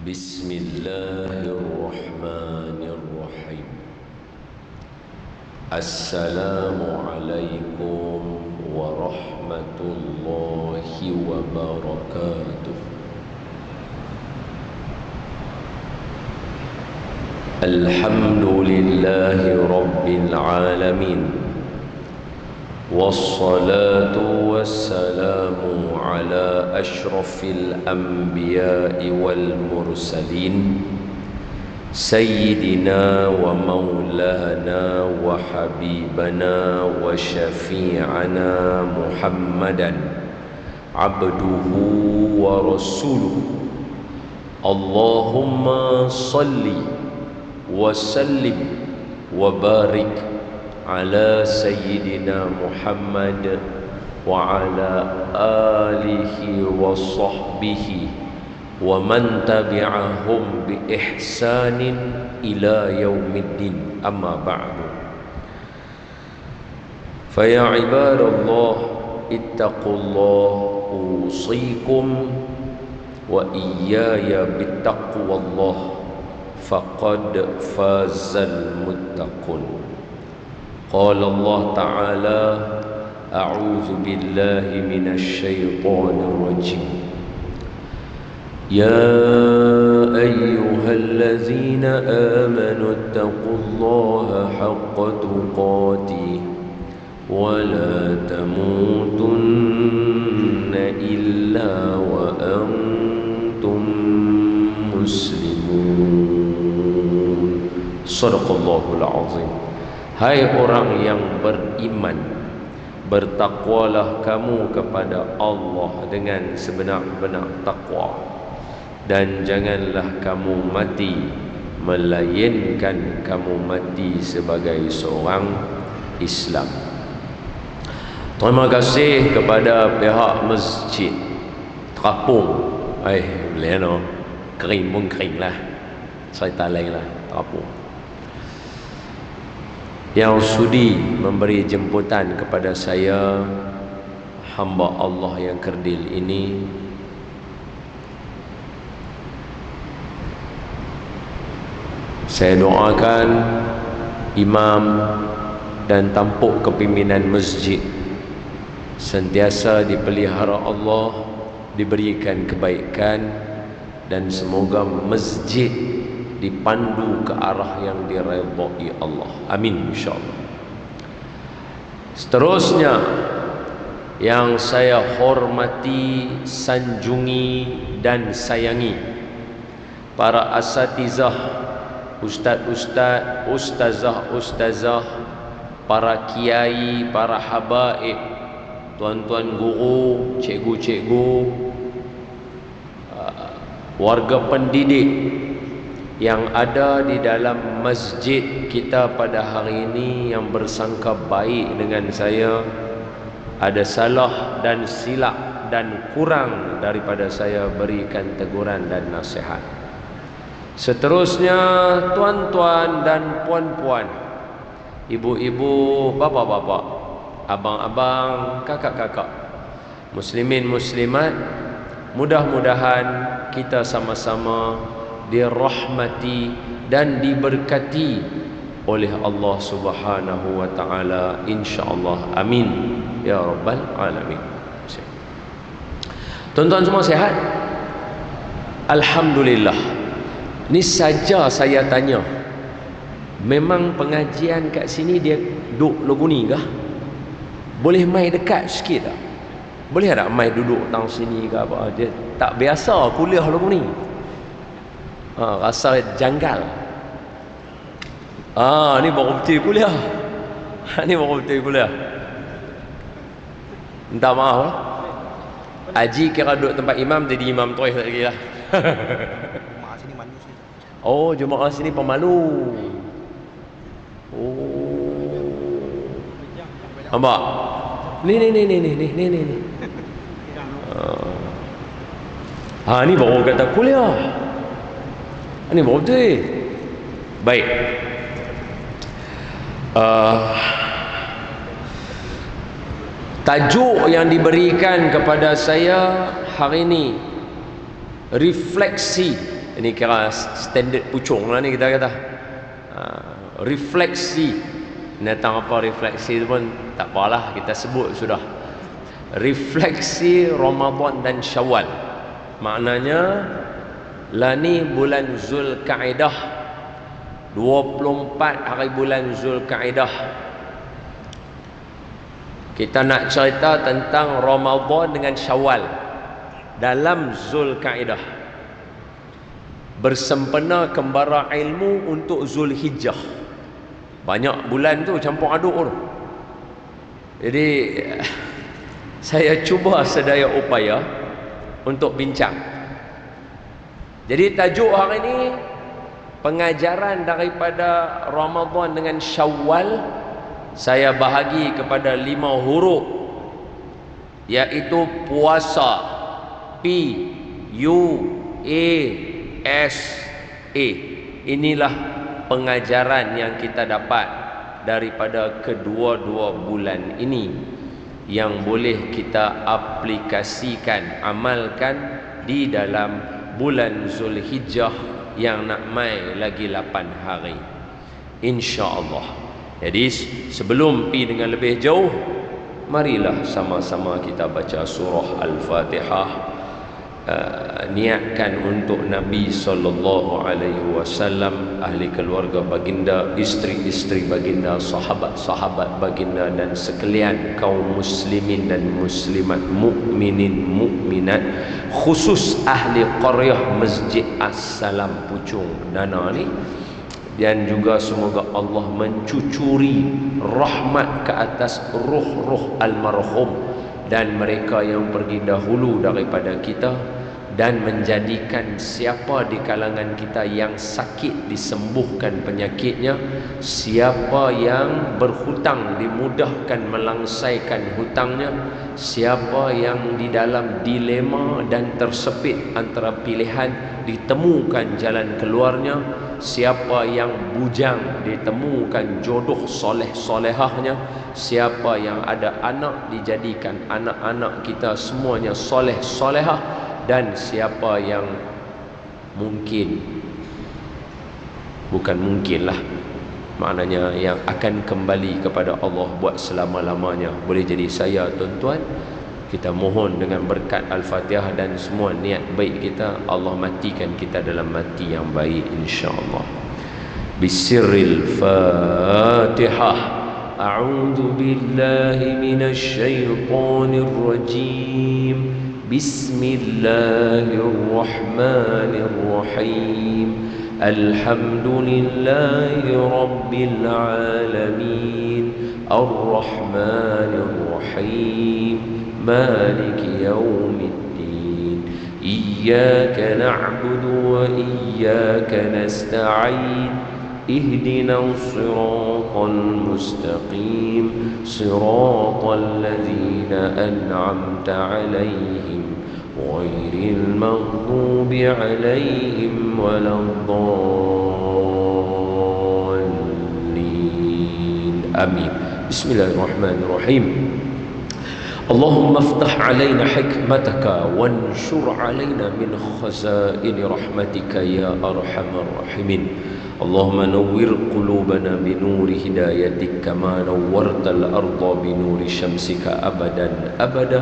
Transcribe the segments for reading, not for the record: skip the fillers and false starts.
Bismillahirrahmanirrahim. Assalamualaikum warahmatullahi wabarakatuh. Alhamdulillahi rabbil alamin. Wassalatu wassalamu ala ashrafil anbiya'i wal mursalin Sayyidina wa maulana wa habibana wa syafi'ana Muhammadan abduhu wa rasuluhu. Allahumma salli wa sallim wa barik ala Sayyidina Muhammad wa ala alihi wa sahbihi wa man tabi'ahum bi ihsanin ila yaumiddin. Amma ba'du. Fa ya ibadallah ittaqullah usikum wa iyaya bittaqwallah faqad fazal muttaqun. Qala Allah Ta'ala a'udzu billahi minasy syaithanir rajim. يا أيها الذين آمنوا اتقوا الله حق تقاته ولا تموتن إلا وأنتم مسلمون. صدق الله العظيم. Hai orang yang beriman, bertakwalah kamu kepada Allah dengan sebenar-benar takwa, dan janganlah kamu mati melainkan kamu mati sebagai seorang Islam. Terima kasih kepada pihak masjid Terapung. Boleh no, kering pun kering lah, saya tak lain lah Terapung, yang sudi memberi jemputan kepada saya, hamba Allah yang kerdil ini. Saya doakan imam dan tampuk kepimpinan masjid sentiasa dipelihara Allah, diberikan kebaikan, dan semoga masjid dipandu ke arah yang diredai Allah. Amin insyaAllah. Seterusnya, yang saya hormati, sanjungi dan sayangi para asatizah, ustaz-ustaz, ustazah-ustazah, para kiai, para habaib, tuan-tuan guru, cikgu-cikgu, warga pendidik yang ada di dalam masjid kita pada hari ini, yang bersangka baik dengan saya, ada salah dan silap dan kurang daripada saya, berikan teguran dan nasihat. Seterusnya, tuan-tuan dan puan-puan, ibu-ibu, bapa-bapa, abang-abang, kakak-kakak, muslimin muslimat, mudah-mudahan kita sama-sama dirahmati dan diberkati oleh Allah Subhanahu wa taala, insyaallah. Amin ya rabbal alamin. Tuan-tuan semua sihat? Alhamdulillah. Ni saja saya tanya, memang pengajian kat sini dia duduk lagu ni kah? Boleh mai dekat sikit tak? Boleh tak mai duduk tang sini ke apa? Dia tak biasa kuliah lagu ni. Rasa janggal. Ni baru betul kuliah. Ni baru betul kuliah. Minta maaf lah. Haji kira duduk tempat imam, jadi imam terus lagi lah. Jemaah sini malu sini. Oh, jemaah sini pemalu. Oh. Nampak? Ni. Ni baru kata kuliah. Ini baru betul. Baik. Tajuk yang diberikan kepada saya hari ini, refleksi Ini kira standard pucung lah ni kita kata. Refleksi. Tentang apa refleksi itu pun tak apalah, kita sebut sudah. Refleksi Ramadan dan Syawal. Maknanya lah ni bulan Zulkaidah, 24 hari bulan Zulkaidah. Kita nak cerita tentang Ramadan dengan Syawal dalam Zulkaidah. Bersempena kembara ilmu untuk Zulhijjah. Banyak bulan tu campur aduk tu. Jadi saya cuba sedaya upaya untuk bincang. Jadi tajuk hari ini pengajaran daripada Ramadan dengan Syawal. Saya bahagi kepada 5 huruf, iaitu puasa. P-U-A-S-A. Inilah pengajaran yang kita dapat daripada kedua-dua bulan ini, yang boleh kita aplikasikan, amalkan di dalam bulan Zulhijjah yang nak mai lagi 8 hari, insya-Allah. Jadi sebelum pi dengan lebih jauh, marilah sama-sama kita baca surah Al-Fatihah. Niatkan untuk Nabi SAW, ahli keluarga baginda, isteri-isteri baginda, sahabat-sahabat baginda, dan sekalian kaum muslimin dan muslimat, mukminin mukminat, khusus ahli qaryah Masjid As-Salam Puchong Dana ni. Dan juga semoga Allah mencucuri rahmat ke atas ruh-ruh almarhum dan mereka yang pergi dahulu daripada kita, dan menjadikan siapa di kalangan kita yang sakit disembuhkan penyakitnya, siapa yang berhutang dimudahkan melangsaikan hutangnya, siapa yang di dalam dilema dan tersepit antara pilihan ditemukan jalan keluarnya, siapa yang bujang ditemukan jodoh soleh-solehahnya, siapa yang ada anak dijadikan anak-anak kita semuanya soleh-solehah, dan siapa yang mungkin, bukan mungkinlah, maknanya yang akan kembali kepada Allah buat selama-lamanya. Boleh jadi saya, tuan-tuan. Kita mohon dengan berkat Al-Fatihah dan semua niat baik kita, Allah matikan kita dalam mati yang baik, insya-Allah. Bisirril Fatihah. A'udzu billahi minasy syaithanir rajim. Bismillahirrahmanirrahim. Alhamdulillahi rabbil alamin. Ar-Rahmanir Rahim. مالك يوم الدين. إياك نعبد وإياك نستعين. اهدنا الصراط المستقيم. صراط الذين أنعمت عليهم غير المغضوب عليهم ولا الضالين. آمين. بسم الله الرحمن الرحيم. اللهم افتح علينا حكمتك وانشر علينا من خزائن رحمتك يا أرحم الراحمين. اللهم نور قلوبنا بنور هدايتك كما نورت الأرض بنور شمسك أبدا أبدا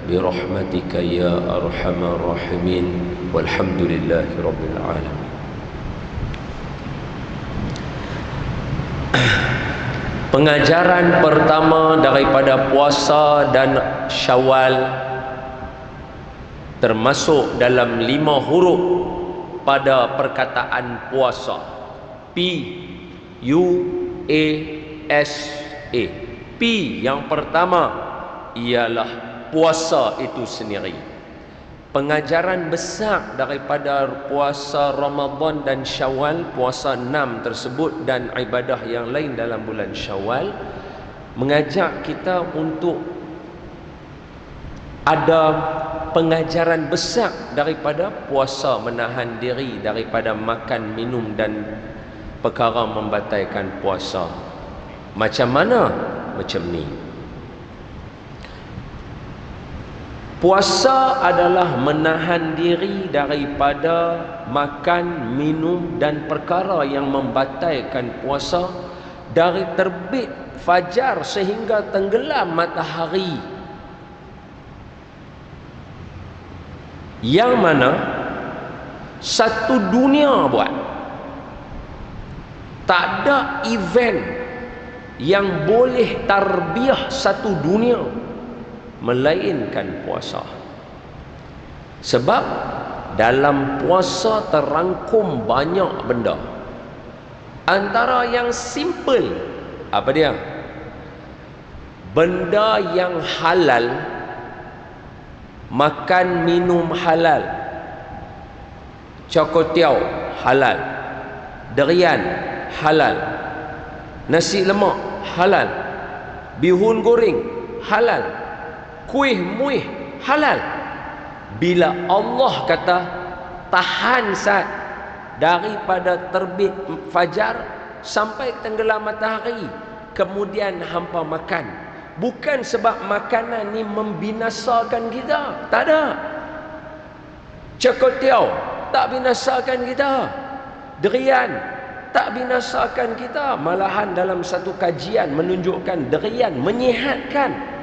برحمتك يا أرحم الراحمين. والحمد لله رب العالمين. Pengajaran pertama daripada puasa dan Syawal termasuk dalam 5 huruf pada perkataan puasa. P-U-A-S-A. P yang pertama ialah puasa itu sendiri. Pengajaran besar daripada puasa Ramadan dan Syawal, puasa 6 tersebut dan ibadah yang lain dalam bulan Syawal, mengajak kita untuk ada pengajaran besar daripada puasa, menahan diri daripada makan, minum dan perkara membatalkan puasa. Macam mana? Macam ni. Puasa adalah menahan diri daripada makan, minum dan perkara yang membatalkan puasa dari terbit fajar sehingga tenggelam matahari. Yang mana satu dunia buat. Tak ada event yang boleh tarbiyah satu dunia melainkan puasa. Sebab dalam puasa terangkum banyak benda. Antara yang simple, apa dia? Benda yang halal, makan minum halal, cokotiau halal, durian halal, nasi lemak halal, bihun goreng halal, kuih muih halal. Bila Allah kata tahan saat daripada terbit fajar sampai tenggelam matahari, kemudian hampa makan, bukan sebab makanan ni membinasakan kita, tak ada. Cokotiau tak binasakan kita, durian tak binasakan kita. Malahan dalam satu kajian menunjukkan durian menyihatkan.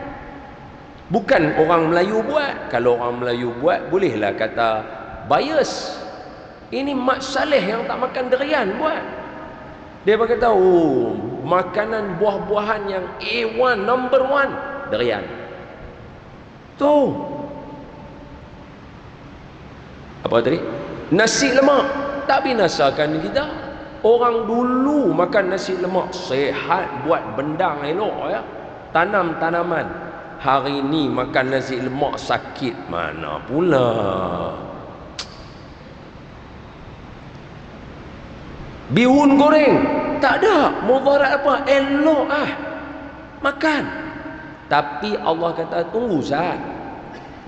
Bukan orang Melayu buat. Kalau orang Melayu buat, bolehlah kata bias. Ini Mak Saleh yang tak makan durian buat. Dia berkata, oh, makanan buah-buahan yang A1, number 1, durian. Tu. Apa tadi? Nasi lemak tak binasakan kita. Orang dulu makan nasi lemak sehat, buat bendang elok ya. Tanam tanaman. Hari ni makan nasi lemak sakit mana pula. Bihun goreng tak ada mudarat apa, elok makan. Tapi Allah kata tunggu saat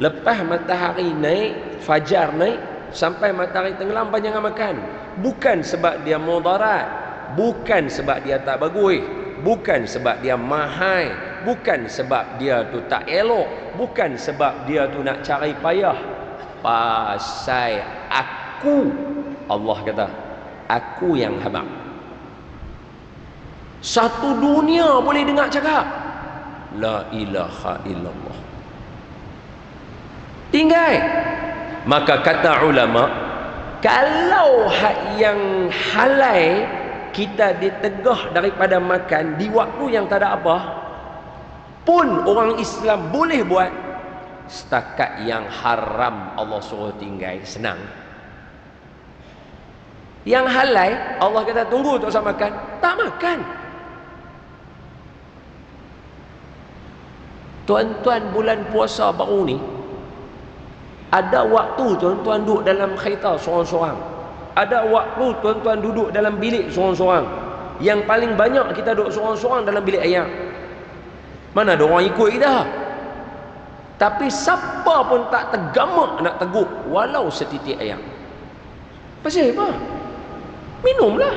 lepas matahari naik, fajar naik sampai matahari tenggelam, jangan makan. Bukan sebab dia mudarat, bukan sebab dia tak bagus, bukan sebab dia mahal, bukan sebab dia tu tak elok, bukan sebab dia tu nak cari payah. Pasal aku, Allah kata, aku yang habaq. Satu dunia boleh dengar cakap la ilaha illallah, tinggal. Maka kata ulama, kalau yang halal kita ditegah daripada makan di waktu yang tak ada apa pun, orang Islam boleh buat. Setakat yang haram Allah suruh tinggal, senang. Yang halal Allah kata tunggu tak usah makan, tak makan. Tuan-tuan, bulan puasa baru ni ada waktu tuan-tuan duduk dalam kereta seorang-seorang, ada waktu tuan-tuan duduk dalam bilik seorang-seorang. Yang paling banyak kita duduk seorang-seorang dalam bilik ayam. Mana ada orang ikut kita. Tapi siapa pun tak tergamak nak tegur walau setitik ayam. Pasal apa? Minumlah.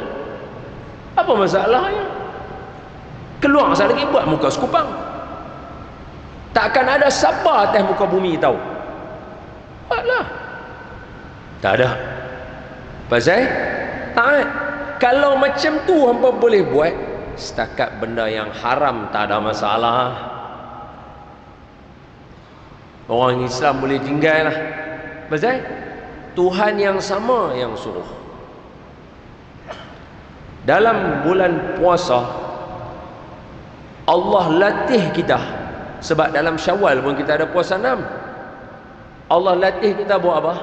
Apa masalahnya? Keluar sekali lagi buat muka sekupang. Takkan ada siapa atas muka bumi tahu. Buatlah. Tak ada. Pasal taat. Kalau macam tu hampa boleh buat, setakat benda yang haram tak ada masalah. Orang Islam boleh tinggal lah. Pasal Tuhan yang sama yang suruh. Dalam bulan puasa Allah latih kita. Sebab dalam Syawal pun kita ada puasa 6. Allah latih kita buat apa?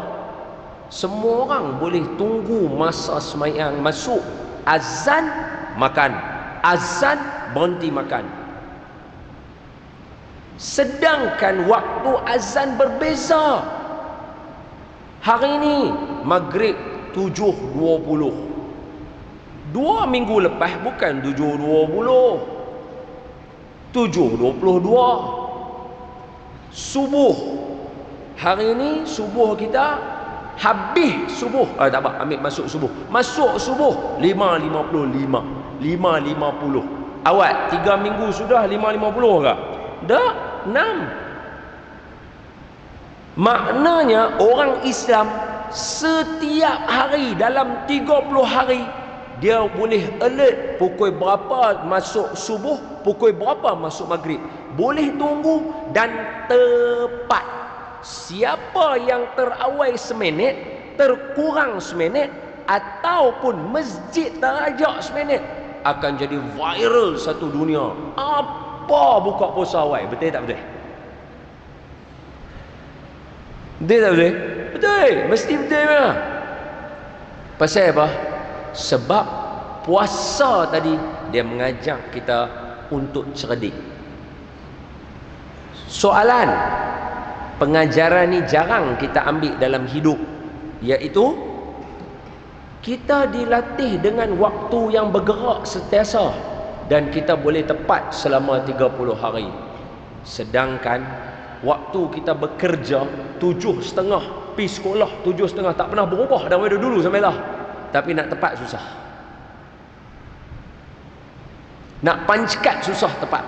Semua orang boleh tunggu masa sembahyang masuk, azan makan, azan berhenti makan. Sedangkan waktu azan berbeza. Hari ini maghrib 7.20. 2 minggu lepas bukan 7.20, 7.22. Subuh hari ini, subuh kita habis subuh, tak apa, ambil masuk subuh. Masuk subuh 5.55, 5.50. Awak 3 minggu sudah 5.50 ke? Dah 6. Maknanya orang Islam setiap hari dalam 30 hari dia boleh alert pukul berapa masuk subuh, pukul berapa masuk maghrib. Boleh tunggu dan tepat. Siapa yang terawal seminit, terkurang seminit, ataupun masjid terajak seminit, akan jadi viral satu dunia. Apa buka puasa awal? Betul tak betul? Betul tak betul? Betul, mesti betul lah. Pasal apa? Sebab puasa tadi dia mengajak kita untuk cerdik. Soalan pengajaran ni jarang kita ambil dalam hidup, iaitu kita dilatih dengan waktu yang bergerak sentiasa dan kita boleh tepat selama 30 hari. Sedangkan waktu kita bekerja 7.30 pergi sekolah 7.30, tak pernah berubah dari dulu sampai lah. Tapi nak tepat susah. Nak pancekat susah tepat.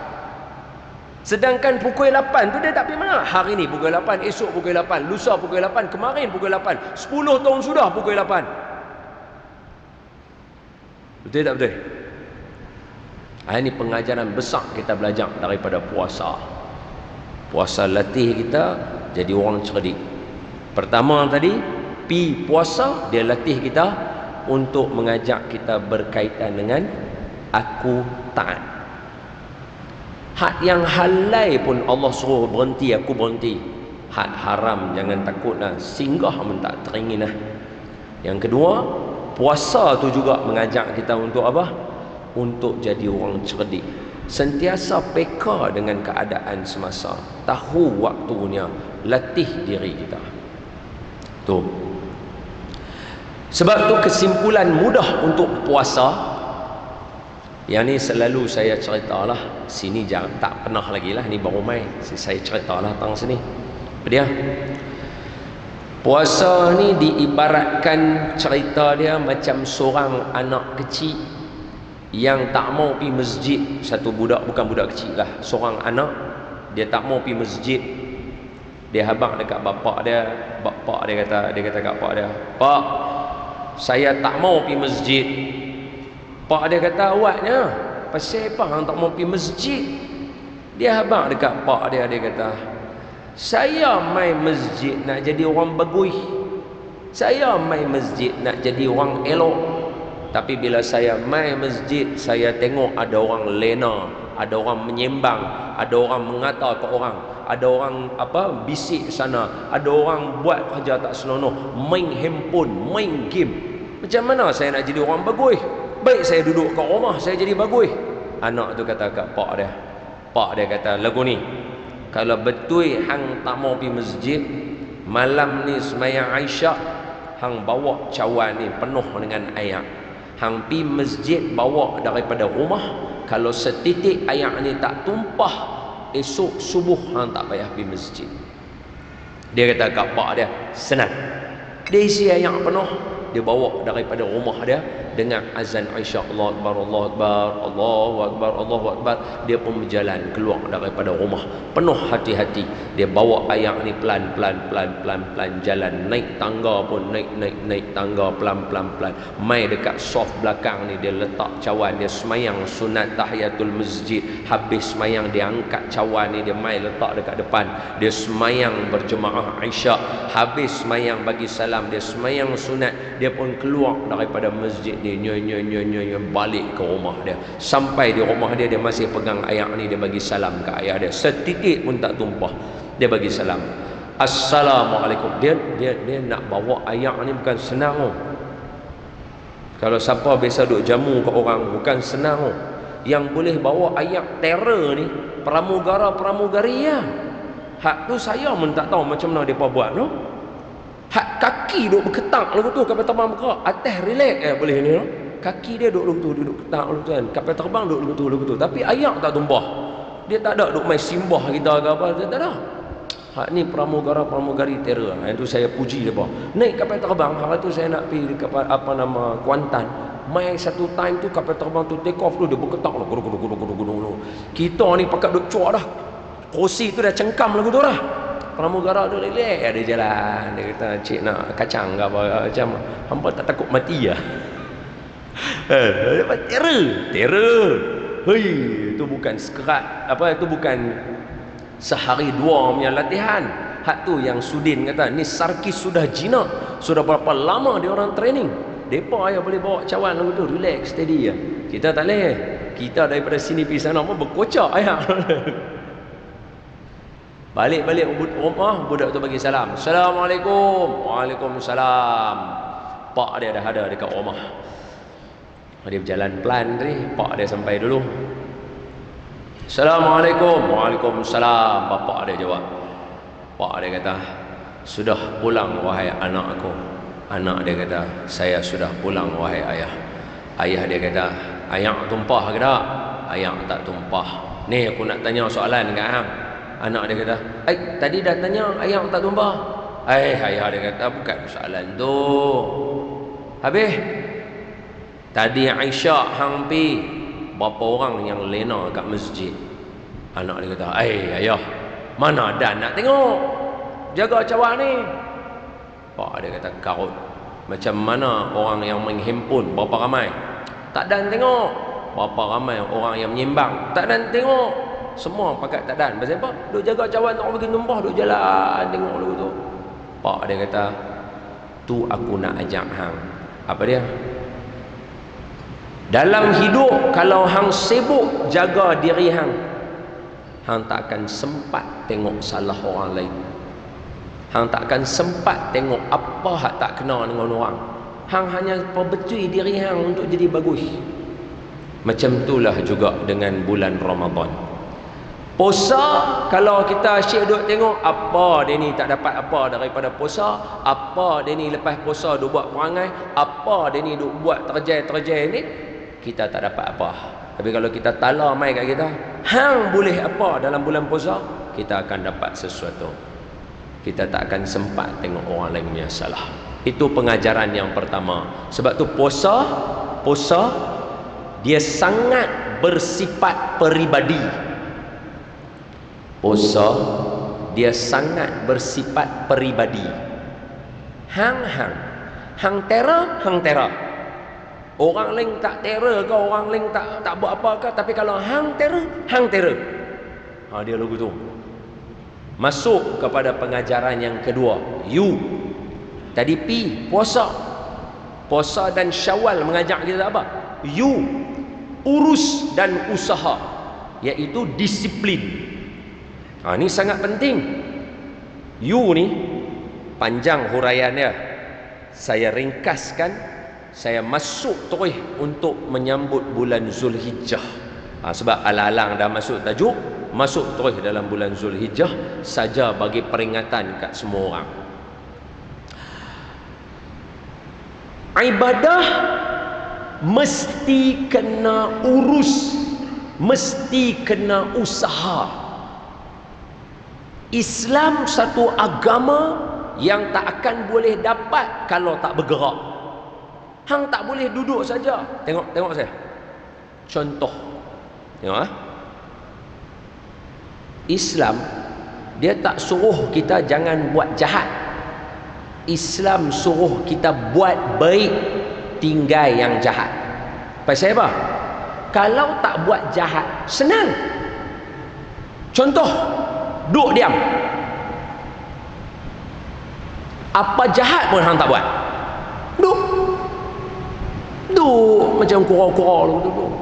Sedangkan pukul 8 tu dia tak pergi mana. Hari ni pukul 8, esok pukul 8, lusa pukul 8, kemarin pukul 8, 10 tahun sudah pukul 8. Betul tak betul? Ini pengajaran besar kita belajar daripada puasa. Puasa latih kita jadi orang cerdik. Pertama tadi, pi puasa dia latih kita untuk mengajak kita berkaitan dengan aku taat. Had yang halal pun Allah suruh berhenti, aku berhenti. Had haram jangan takutlah, singgah pun tak teringin lah. Yang kedua, puasa tu juga mengajak kita untuk apa? Untuk jadi orang cerdik. Sentiasa peka dengan keadaan semasa, tahu waktunya, latih diri kita. Tu. Sebab tu kesimpulan mudah untuk puasa, yang ni selalu saya ceritalah, sini jangan tak pernah lagi lah, ni baru main saya ceritalah tentang sini. Dia puasa ni diibaratkan cerita dia macam seorang anak kecil yang tak mau pergi masjid. Satu budak, bukan budak kecil lah, seorang anak, dia tak mau pergi masjid. Dia habaq dekat bapak dia. Bapak dia kata kat pak dia, "Pak, saya tak mau pergi masjid." Pak dia kata, "Awaknya pasal apa hang tak mau pergi masjid?" Dia habaq dekat pak dia, dia kata, "Saya mai masjid nak jadi orang bagui. Saya mai masjid nak jadi orang elok. Tapi bila saya mai masjid, saya tengok ada orang lena, ada orang menyembang, ada orang mengata ke orang, ada orang bisik sana, ada orang buat kerja tak senonoh, main handphone, main game. Macam mana saya nak jadi orang bagui? Baik saya duduk kat rumah, saya jadi bagui." Anak tu kata kat pak dia. Pak dia kata, "Lagu ni, kalau betul hang tak mau pergi masjid, malam ni semayang Aisyah, hang bawa cawan ni penuh dengan air. Hang pergi masjid bawa daripada rumah, kalau setitik air ni tak tumpah, esok subuh hang tak payah pergi masjid." Dia kata kat pak dia, senang. Dia isi air penuh, dia bawa daripada rumah dia dengan azan Aisyah, Allahu Akbar, Allahu Akbar, Allahu Akbar, Allahu Akbar. Dia pun berjalan keluar daripada rumah penuh hati-hati. Dia bawa air ni pelan-pelan jalan, naik tangga pun naik tangga pelan-pelan. Mai dekat soft belakang ni dia letak cawan, dia semayang sunat tahiyatul masjid. Habis semayang dia angkat cawan ni, dia mai letak dekat depan. Dia semayang berjemaah Aisyah. Habis semayang bagi salam, dia semayang sunat. Dia pun keluar daripada masjid dia, nyo balik ke rumah dia. Sampai di rumah dia, dia masih pegang air ni, dia bagi salam ke ayah dia. Setitik pun tak tumpah. Dia bagi salam, Assalamualaikum. Dia nak bawa air ni bukan senang. Kalau siapa biasa duk jamu ke orang, bukan senang. Yang boleh bawa air terror ni pramugari ya. Hak tu saya pun tak tahu macam mana depa buat no. Hak kaki duk berketak lagu tu kapal terbang bergerak, atas relax boleh ni no. Kaki dia duk lagu tu, duduk ketak lagu tu kan. Kapal terbang duk lagu tu. Tapi air tak tumpah. Dia tak ada duk main simbah kita ke apa, dia tak ada. Hak ni pramugari terror. Itu saya puji depa. Naik kapal terbang, hari tu saya nak pergi dekat Kuantan. Mai satu time tu kapal terbang tu take off tu dia berketak lah. Kita ni pakat duk cuak dah. Kursi tu dah cengkam lagu tu dah. pramugara duk relax ada jalan. Dia kata, cik nak kacang ke apa, macam hampa tak takut mati lah. Terror. Hei, itu bukan sekerat apa, itu bukan sehari dua punya latihan. Hak tu yang Sudin kata, ni Sarkis sudah jinak, sudah berapa lama dia orang training. Depa yang boleh bawa cawan lagu tu relax steady ya. Kita tak boleh. Kita daripada sini pergi sana pun berkocak ayah. Balik rumah, budak tu bagi salam. Assalamualaikum. Waalaikumsalam. Pak dia dah ada dekat rumah. Dia berjalan pelan tadi, pak dia sampai dulu. Assalamualaikum. Waalaikumsalam. Bapak dia jawab. Pak dia kata, sudah pulang wahai anak aku. Anak dia kata, saya sudah pulang wahai ayah. Ayah dia kata, ayah tumpah ke tak? Ayah tak tumpah. Ni aku nak tanya soalan kat hang. Anak dia kata, tadi dah tanya ayah tak tumpah. Ayah dia kata, bukan soalan tu. Habis tadi Aisyah hang pi berapa orang yang lena kat masjid. Anak dia kata, ayah, mana dan nak tengok jaga cawan ni. Pak dia kata, karut. Macam mana orang yang menghimpun berapa ramai? Tak dan tengok. Berapa ramai orang yang menyimbang? Tak dan tengok. Semua pakat tak dan. Pasal apa? Duk jaga cawan tak bagi tumpah, duk jalan tengok dulu tu. Pak dia kata, tu aku nak ajak hang. Apa dia? Dalam hidup, kalau hang sibuk jaga diri hang, hang tak akan sempat tengok salah orang lain. Hang tak akan sempat tengok apa hak tak kena dengan orang. Hang hanya perbetui diri hang untuk jadi bagus. Macam itulah juga dengan bulan Ramadan. Puasa, kalau kita asyik duk tengok apa dia ni tak dapat apa daripada puasa, apa dia ni lepas puasa duk buat perangai, apa dia ni duk buat terjai ni, kita tak dapat apa. Tapi kalau kita tala mai kat kita, hang boleh apa dalam bulan puasa, kita akan dapat sesuatu. Kita tak akan sempat tengok orang lain punya salah. Itu pengajaran yang pertama. Sebab tu puasa dia sangat bersifat peribadi. Puasa dia sangat bersifat peribadi. Hang terror. Orang lain tak terror ke, orang lain tak buat apa ke, tapi kalau hang terror. Dia lagu tu. Masuk kepada pengajaran yang kedua. Tadi pi puasa dan Syawal mengajak kita apa? Urus dan usaha, iaitu disiplin. Ini sangat penting. Ni panjang huraian dia. Saya ringkaskan, saya masuk terus untuk menyambut bulan Zulhijjah. Sebab alang-alang dah masuk tajuk, masuk terus dalam bulan Zulhijjah saja bagi peringatan kat semua orang. Ibadah mesti kena urus, mesti kena usaha. Islam satu agama yang tak akan boleh dapat kalau tak bergerak. Hang tak boleh duduk saja. Tengok saya. Contoh. Tengok Islam dia tak suruh kita jangan buat jahat. Islam suruh kita buat baik, tinggal yang jahat. Pasal apa? Kalau tak buat jahat, senang. Contoh, duduk diam. Apa jahat pun hang tak buat. Duduk macam kura-kura duduk.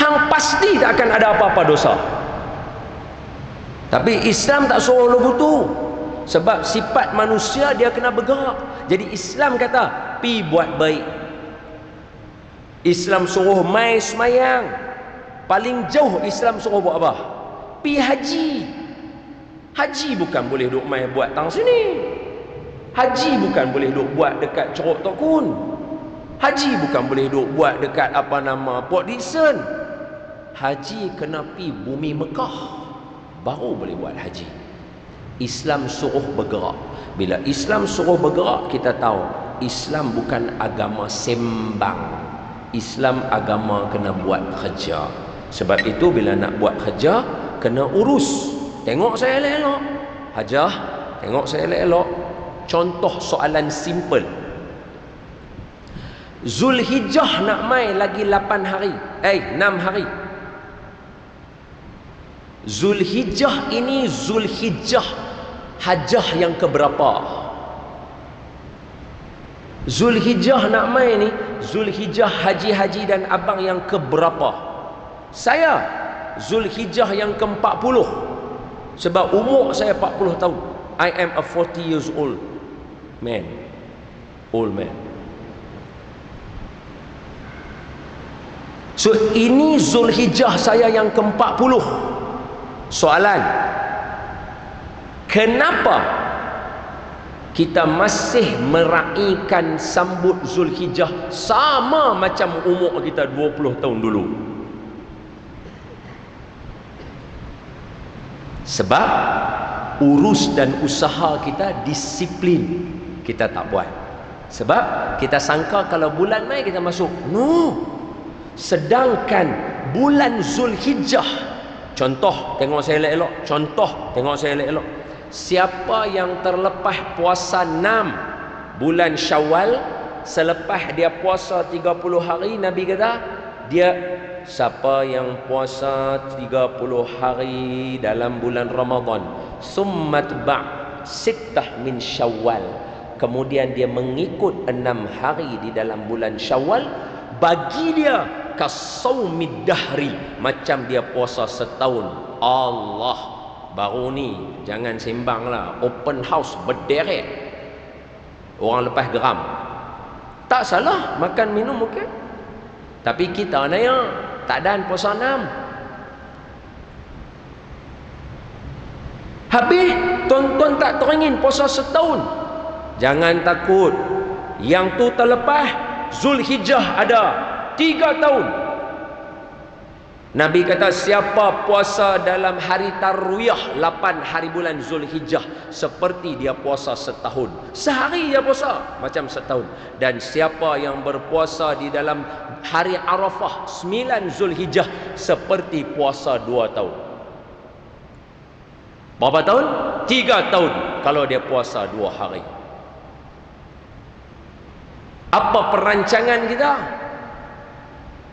Hang pasti tak akan ada apa-apa dosa. Tapi Islam tak suruh lagu tu. Sebab sifat manusia dia kena bergerak. Jadi Islam kata, pi buat baik. Islam suruh mai semayang. Paling jauh Islam suruh buat apa? Pi haji. Haji bukan boleh duk mai buat tang sini. Haji bukan boleh duk buat dekat Ceruk Tokun. Haji bukan boleh duk buat dekat apa nama Port Dickson. Haji kena pi bumi Mekah, baru boleh buat haji. Islam suruh bergerak. Bila Islam suruh bergerak, kita tahu Islam bukan agama sembang. Islam agama kena buat kerja. Sebab itu bila nak buat kerja, kena urus. tengok saya elok-elok. Hajah, tengok saya elok-elok. Contoh soalan simple. Zulhijjah nak mai lagi 8 hari. 6 hari. Zulhijjah ini Zulhijjah hajah yang keberapa? Zulhijjah nak mai ni Zulhijjah haji-haji dan abang yang keberapa? Saya Zulhijjah yang ke-40. Sebab umur saya 40 tahun. I am a 40 years old man. Old man. So ini Zulhijjah saya yang ke-40. Soalan, kenapa kita masih meraihkan sambut Zulhijjah sama macam umur kita 20 tahun dulu? Sebab urus dan usaha kita disiplin kita tak buat. Sebab kita sangka kalau bulan Mai kita masuk. No. Sedangkan bulan Zulhijjah, contoh tengok saya elok-elok, contoh tengok saya elok-elok. Siapa yang terlepas puasa 6 bulan Syawal, selepas dia puasa 30 hari, Nabi kata dia, siapa yang puasa 30 hari dalam bulan Ramadan, summat sittah min Syawal, kemudian dia mengikut 6 hari di dalam bulan Syawal, bagi dia kasaumid dahri, macam dia puasa setahun. Allah, baru ni jangan sembang lah, open house berderet, orang lepas geram. Tak salah makan minum okey, tapi kita ni ya tak ada puasa 6. Habis tuan-tuan tak teringin puasa setahun. Jangan takut, yang tu terlepas Zulhijjah ada 3 tahun. Nabi kata siapa puasa dalam hari tarwiyah 8 hari bulan Zulhijjah, seperti dia puasa setahun. Sehari dia puasa macam setahun. Dan siapa yang berpuasa di dalam hari Arafah 9 Zulhijjah, seperti puasa 2 tahun. Berapa tahun? 3 tahun kalau dia puasa 2 hari. Apa perancangan kita?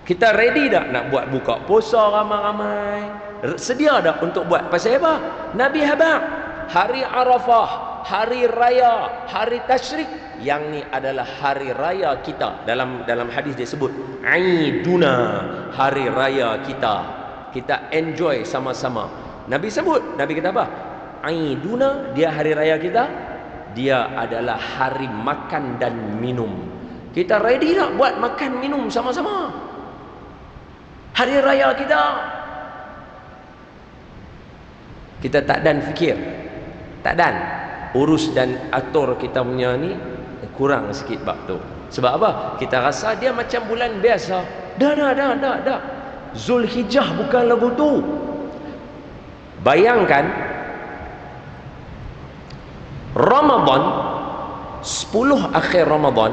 Kita ready tak nak buat buka puasa ramai-ramai? Sedia tak untuk buat? Pasal apa? Nabi habaq hari Arafah, hari raya, hari tasyrik, yang ni adalah hari raya kita. Dalam hadis dia sebut Aiduna, hari raya kita. Kita enjoy sama-sama. Nabi sebut, Nabi kata apa? Aiduna, dia hari raya kita. Dia adalah hari makan dan minum. Kita ready tak buat makan minum sama-sama? Hari raya kita. Kita tak dan fikir, tak dan urus dan atur kita punya ni kurang sikit bab tu. Sebab apa? Kita rasa dia macam bulan biasa. Dah. Zulhijjah bukan lagu tu. Bayangkan Ramadan, 10 akhir Ramadan,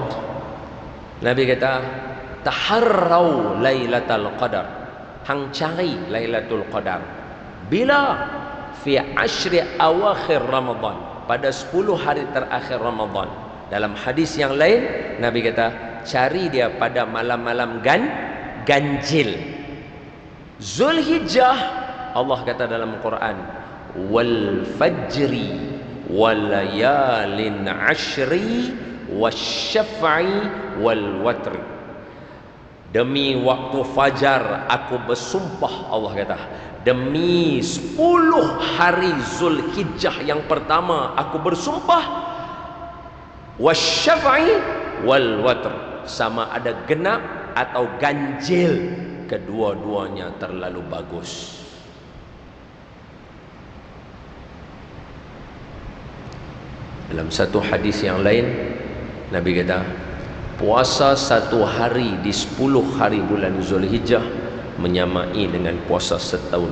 Nabi kata taharrau lailatul qadar, hang cari lailatul qadar. Bila? Fi ashri awakhir Ramadan, pada 10 hari terakhir Ramadan. Dalam hadis yang lain Nabi kata cari dia pada malam-malam ganjil. Zulhijjah, Allah kata dalam Quran, wal fajri wal layalin ashri wasyaf'i wal watri, demi waktu fajar aku bersumpah, Allah kata, demi 10 hari Zulhijjah yang pertama aku bersumpah, wasyaf'i wal watr, sama ada genap atau ganjil, kedua-duanya terlalu bagus. Dalam satu hadis yang lain Nabi kata puasa 1 hari di 10 hari bulan Zulhijjah menyamai dengan puasa setahun.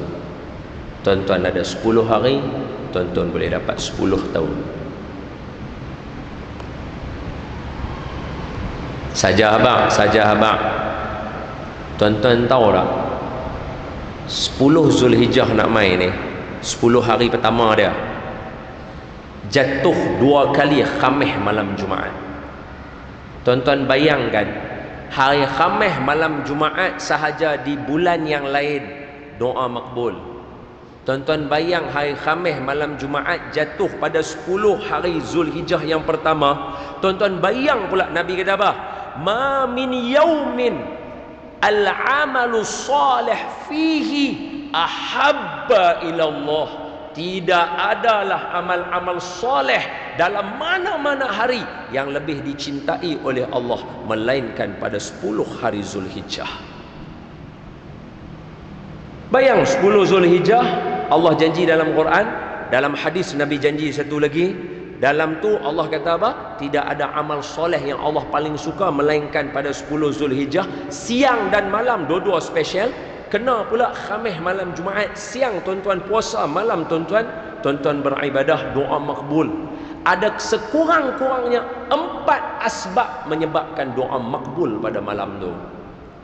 Tuan-tuan ada 10 hari, tuan-tuan boleh dapat 10 tahun. Saja abang. Tuan-tuan tahu tak, 10 Zulhijjah nak mai ni, 10 hari pertama dia jatuh 2 kali Khamis malam Jumaat. Tuan-tuan bayangkan, hari Khamis malam Jumaat sahaja di bulan yang lain doa makbul. Tuan-tuan bayang hari Khamis malam Jumaat jatuh pada 10 hari Zulhijjah yang pertama. Tuan-tuan bayang pula Nabi kata apa? Ma min yaumin al-amalu salih fihi ahabba ilallah. Tidak adalah amal-amal soleh dalam mana-mana hari yang lebih dicintai oleh Allah melainkan pada 10 hari Zulhijjah. Bayang 10 Zulhijjah, Allah janji dalam Quran, dalam hadis Nabi janji satu lagi. Dalam tu Allah kata apa? Tidak ada amal soleh yang Allah paling suka melainkan pada 10 Zulhijjah. Siang dan malam dua-dua special. Kena pula Khamis malam Jumaat. Siang tuan-tuan puasa, malam tuan-tuan beribadah, doa makbul. Ada sekurang-kurangnya 4 asbab menyebabkan doa makbul pada malam tu.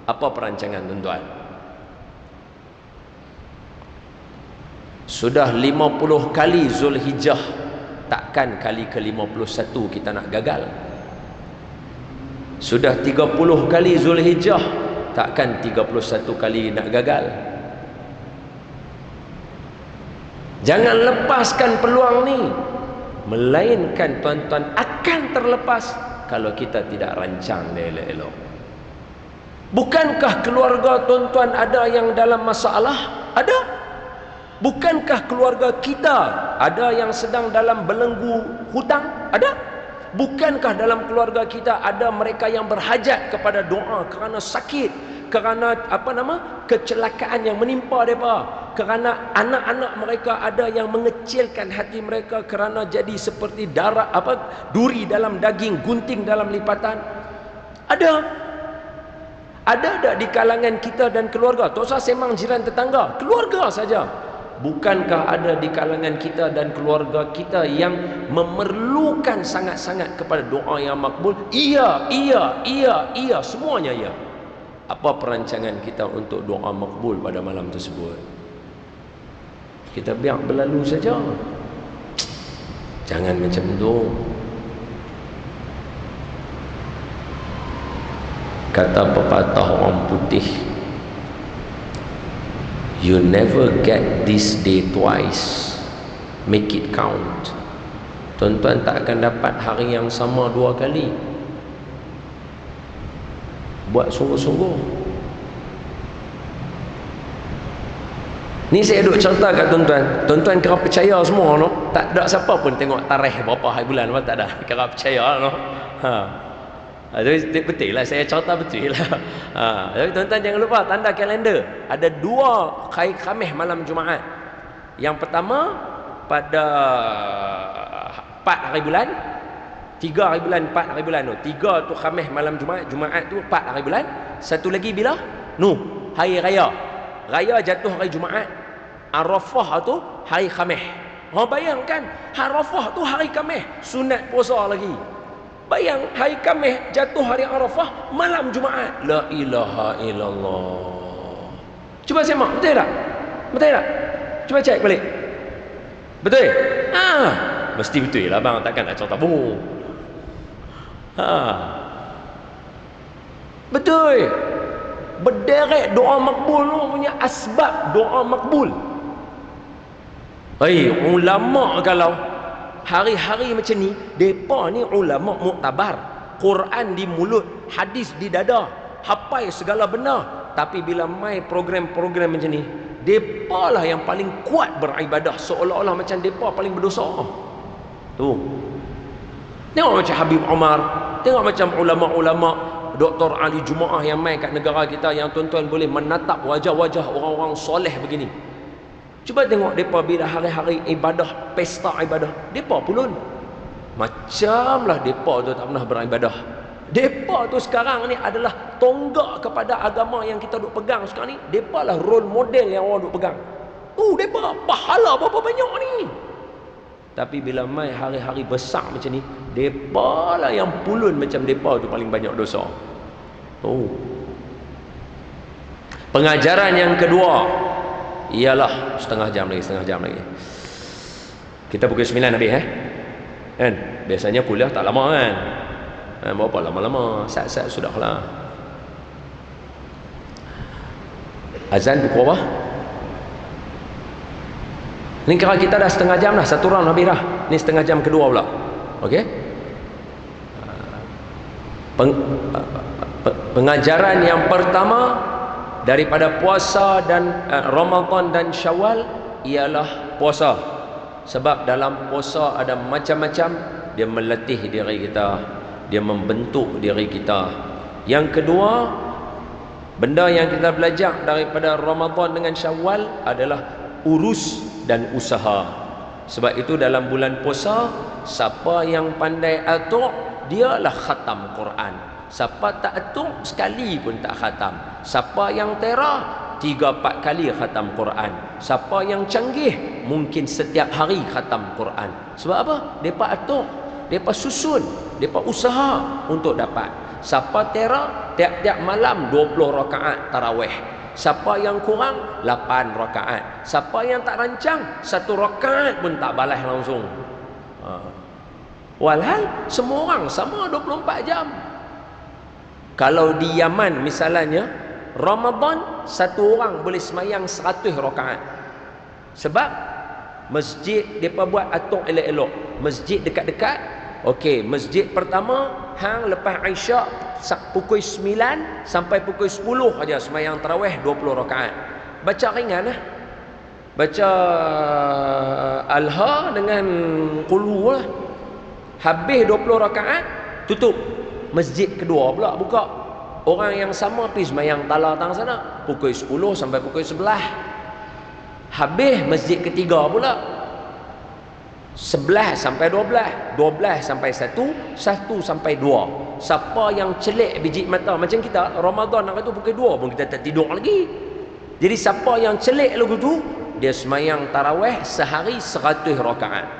Apa perancangan tuan-tuan? Sudah 50 kali Zulhijjah, takkan kali ke-51 kita nak gagal. Sudah 30 kali Zulhijjah, takkan 31 kali nak gagal. Jangan lepaskan peluang ni, melainkan tuan-tuan akan terlepas kalau kita tidak rancang dia elok-elok. Bukankah keluarga tuan-tuan ada yang dalam masalah? Ada. Bukankah keluarga kita ada yang sedang dalam belenggu hutang? Ada. Bukankah dalam keluarga kita ada mereka yang berhajat kepada doa kerana sakit, kerana kecelakaan yang menimpa mereka, kerana anak-anak mereka ada yang mengecilkan hati mereka kerana jadi seperti darah duri dalam daging, gunting dalam lipatan? Ada. Ada tak di kalangan kita dan keluarga? Tak usah semang jiran tetangga, keluarga saja. Bukankah ada di kalangan kita dan keluarga kita yang memerlukan sangat-sangat kepada doa yang makbul? Iya, semuanya ya. Apa perancangan kita untuk doa makbul pada malam tersebut? Kita biar berlalu saja. Jangan macam tu. Kata pepatah orang putih, you never get this day twice, make it count. Tuan-tuan tak akan dapat hari yang sama 2 kali. Buat sungguh-sungguh. Ni saya duk cerita kat tuan-tuan. Tuan-tuan kira percaya semua no? Tak ada siapa pun tengok tarikh berapa hari bulan, tak ada. Kira percaya no? Betul lah, saya cerita betul lah. Tapi tuan-tuan jangan lupa tanda kalender. Ada 2 hari Khamis malam Jumaat. Yang pertama pada 4 hari bulan, 3 hari bulan, 4 hari bulan tu. 3 tu Khamis malam Jumaat, Jumaat tu 4 hari bulan. Satu lagi bila? Hari raya. Raya jatuh hari Jumaat. Arafah tu hari Khamis. Bayangkan, Arafah tu hari Khamis, sunat puasa lagi. Bayang hari Khamis jatuh hari Arafah malam Jumaat. La ilaha illallah. Cuba semak, betul tak? Betul tak? Cuba cek balik. Betul? Mesti betul lah bang, takkan nak cerita bohong. Betul. Berderet doa makbul punya asbab doa makbul. Ulama kalau hari-hari macam ni, depa ni ulama muktabar. Quran di mulut, hadis di dada, hafal segala benar. Tapi bila mai program-program macam ni, depa lah yang paling kuat beribadah, seolah-olah macam depa paling berdosa. Tu. Tengok macam Habib Omar, tengok macam ulama-ulama, Dr. Ali Jumaah yang mai kat negara kita, yang tuan-tuan boleh menatap wajah-wajah orang-orang soleh begini. Cuba tengok mereka bila hari-hari ibadah, pesta ibadah, mereka pulun macamlah mereka tu tak pernah beribadah. Mereka tu sekarang ni adalah tonggak kepada agama yang kita duk pegang sekarang ni. Mereka lah role model yang orang duk pegang. Mereka pahala berapa banyak ni. Tapi bila mai hari-hari besar macam ni, mereka lah yang pulun macam mereka tu paling banyak dosa. Pengajaran yang kedua, ialah setengah jam lagi. Kita pukul 9 habis kan? Biasanya kuliah tak lama kan? Berapa lama-lama, saat-saat sudahlah. Azan pukul apa? Ni kira kita dah setengah jam dah, satu round habis dah. Ni setengah jam kedua pula. Okey? Pengajaran yang pertama daripada puasa dan Ramadan dan Syawal ialah puasa. Sebab dalam puasa ada macam-macam, dia melatih diri kita, dia membentuk diri kita. Yang kedua, benda yang kita belajar daripada Ramadan dengan Syawal adalah urus dan usaha. Sebab itu dalam bulan puasa, siapa yang pandai atur, dialah khatam Quran. Siapa tak atur, sekali pun tak khatam. Siapa yang terah, 3-4 kali khatam Quran. Siapa yang canggih, mungkin setiap hari khatam Quran. Sebab apa? Mereka atur, mereka susun, mereka usaha untuk dapat. Siapa terah, tiap-tiap malam 20 rakaat tarawih. Siapa yang kurang, 8 rakaat. Siapa yang tak rancang, 1 rakaat pun tak balas langsung. Walhal semua orang sama 24 jam. Kalau di Yaman misalnya, Ramadan 1 orang boleh semayang 100 rakaat. Sebab masjid mereka buat atur elok-elok. Masjid dekat-dekat. Okey, masjid pertama hang lepas Isyak pukul 9 sampai pukul 10 aja semayang tarawih 20 rakaat. Baca ringan lah. Baca Al-Ha dengan Qul lah. Habis 20 rakaat, tutup. Masjid kedua pula buka. Orang yang sama pergi semayang tala tang sana pukul 10 sampai pukul 11. Habis masjid ketiga pula 11 sampai 12, 12 sampai 1, 1 sampai 2. Siapa yang celik biji mata macam kita, Ramadan nak kata pukul 2 pun kita tak tidur lagi. Jadi siapa yang celik lagu tu, dia semayang tarawih sehari 100 rakaat.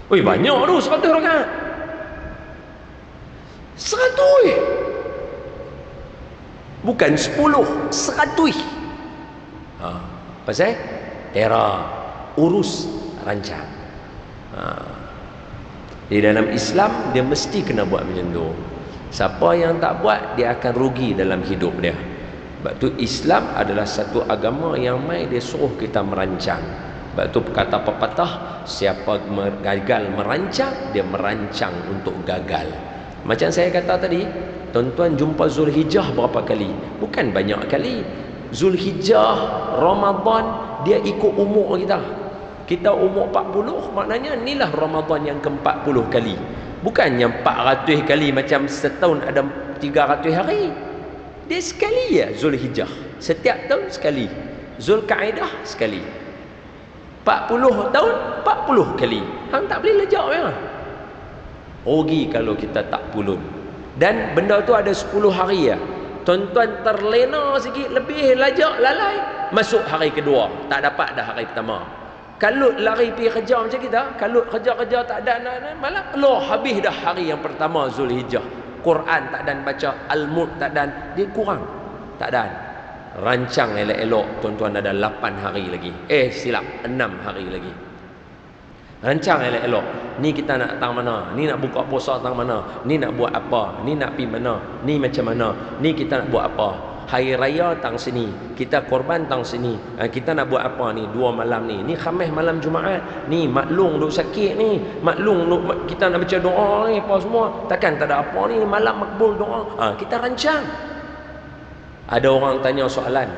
Oi, banyak tu 100 rakaat. 100. Bukan 10, 100. Pasal tera, urus, rancang. Di dalam Islam dia mesti kena buat macam tu. Siapa yang tak buat, dia akan rugi dalam hidup dia. Sebab tu Islam adalah satu agama yang mai dia suruh kita merancang. Sebab tu kata pepatah, siapa gagal merancang, dia merancang untuk gagal. Macam saya kata tadi, tuan-tuan jumpa Zulhijjah berapa kali? Bukan banyak kali. Zulhijjah, Ramadan, dia ikut umur kita. Kita umur 40, maknanya inilah Ramadan yang ke-40 kali. Bukannya 400 kali macam setahun ada 300 hari. Dia sekali ya Zulhijjah. Setiap tahun sekali. Zulkaidah sekali. 40 tahun 40 kali. Hang tak boleh lejak ya. Rugi kalau kita tak pulun. Dan benda tu ada 10 hari ya. Tuan-tuan terlena sikit, lebih lajak lalai, masuk hari kedua, tak dapat dah hari pertama. Kalut lari pergi kerja macam kita, kalut kerja-kerja tak ada malam keluar habis dah hari yang pertama Zulhijjah. Quran tak dan baca, Al-Mulk tak dan, dia kurang. Tak dan. Rancang elok-elok, tuan-tuan ada 8 hari lagi. Silap, 6 hari lagi. Rancang elok-elok. Ni kita nak tang mana? Ni nak buka puasa tang mana? Ni nak buat apa? Ni nak pergi mana? Ni macam mana? Ni kita nak buat apa? Hari raya tang sini, kita korban tang sini. Kita nak buat apa ni 2 malam ni? Ni Khamis malam Jumaat. Ni maklum duk sakit ni. Maklum kita nak baca doa ni apa semua. Takkan tak ada apa ni malam makbul doa. Kita rancang. Ada orang tanya soalan.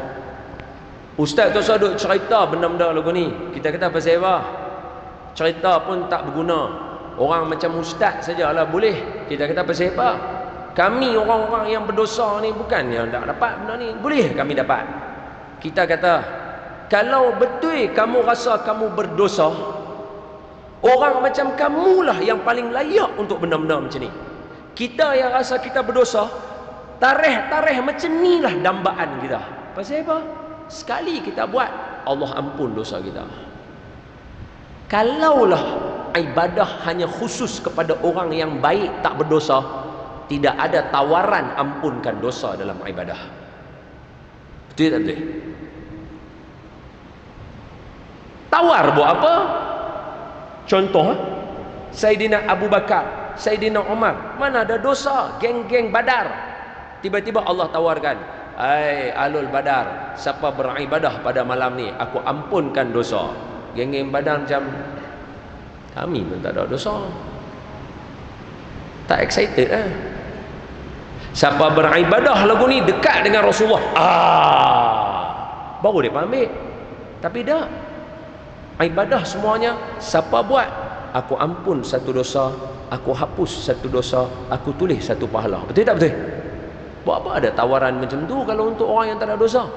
Ustaz tu duk cerita benda-benda lagu ni. Kita kata pasal apa? Cerita pun tak berguna. Orang macam ustaz sajalah boleh. Kita kata pasal apa? Kami orang-orang yang berdosa ni bukan yang tak dapat benda ni. Boleh kami dapat. Kita kata, kalau betul kamu rasa kamu berdosa, orang macam kamulah yang paling layak untuk benda-benda macam ni. Kita yang rasa kita berdosa, tarikh macam ni lah dambaan kita. Pasal apa? Sekali kita buat, Allah ampun dosa kita. Kalaulah ibadah hanya khusus kepada orang yang baik tak berdosa, tidak ada tawaran ampunkan dosa dalam ibadah. Betul tak betul? Tawar buat apa? Contoh, Saidina Abu Bakar, Saidina Umar, mana ada dosa, geng-geng Badar. Tiba-tiba Allah tawarkan, "Hai Ahlul Badar, siapa beribadah pada malam ni, aku ampunkan dosa." Geng-geng Badar macam, kami pun tak ada dosa. Tak excited lah. Siapa beribadah lagu ni dekat dengan Rasulullah, baru dia ambil. Tapi dah, ibadah semuanya siapa buat, aku ampun satu dosa, aku hapus satu dosa, aku tulis satu pahala. Betul tak betul? Buat apa ada tawaran macam tu kalau untuk orang yang tak ada dosa?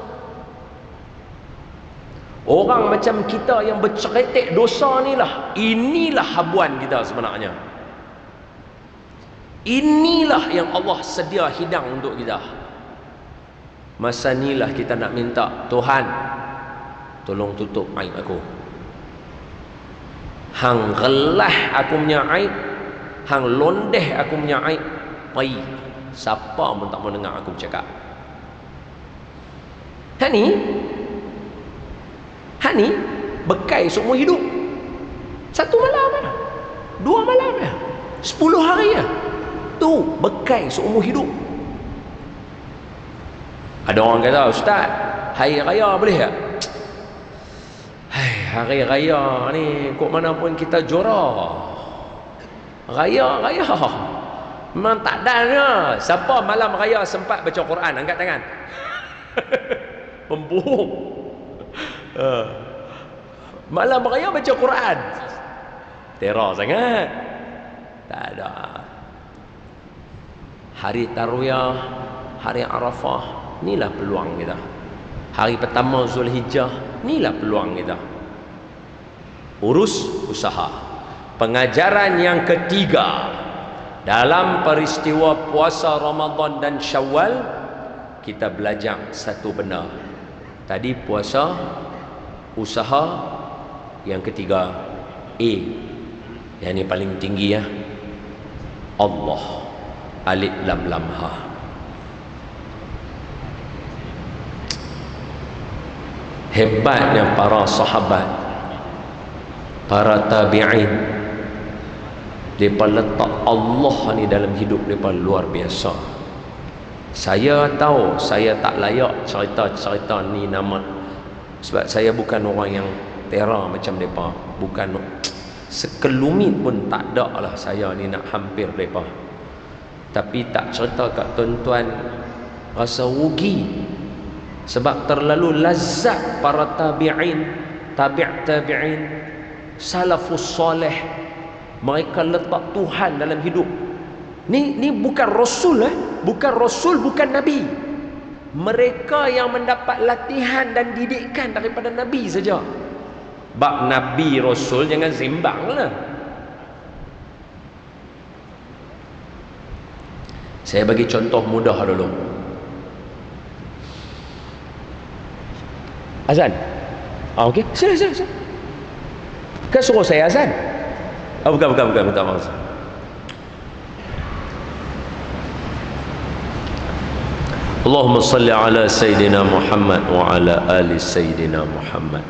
Orang macam kita yang berceretek dosa ni lah, inilah habuan kita sebenarnya. Inilah yang Allah sedia hidang untuk kita. Masa inilah kita nak minta, Tuhan, tolong tutup aib aku. Hang gelah aku punya aib, hang londeh aku punya aib, pai siapa pun tak mau dengar aku bercakap. Hani bekai seumur hidup. Satu malam ya, 2 malam ya, 10 hari ya, tu bekai seumur hidup. Ada orang kata, Ustaz, hari raya boleh tak? Hari raya ni kok mana pun kita juara. Raya memang tak ada ya. Siapa malam raya sempat baca Quran, angkat tangan. Pembohong. Malam raya baca Quran, teror sangat. Tak ada. Hari Tarwiyah, hari Arafah, inilah peluang kita. Hari pertama Zulhijjah, inilah peluang kita. Urus usaha. Pengajaran yang ketiga dalam peristiwa puasa Ramadan dan Syawal, kita belajar satu benda. Tadi puasa, usaha. Yang ketiga, yang ni paling tinggi ya, Allah, alif lam lam ha. Hebatnya para sahabat, para tabi'in, mereka letak Allah ni dalam hidup mereka luar biasa. Saya tahu saya tak layak cerita-cerita ni nama, sebab saya bukan orang yang tera macam mereka. Bukan sekelumit pun tak ada lah saya ni nak hampir mereka. Tapi tak cerita kat tuan-tuan rasa rugi, sebab terlalu lazat para tabi'in, tabi'in, salafus soleh. Mereka letak Tuhan dalam hidup. Ni bukan Rasul bukan Rasul, bukan Nabi. Mereka yang mendapat latihan dan didikan daripada Nabi saja. Bab Nabi Rasul jangan simbang lah. Saya bagi contoh mudah dulu. Azan. Okey, sila. Kan suruh saya azan? Bukan maksud. Allahumma salli ala Sayyidina Muhammad wa ala ali Sayyidina Muhammad.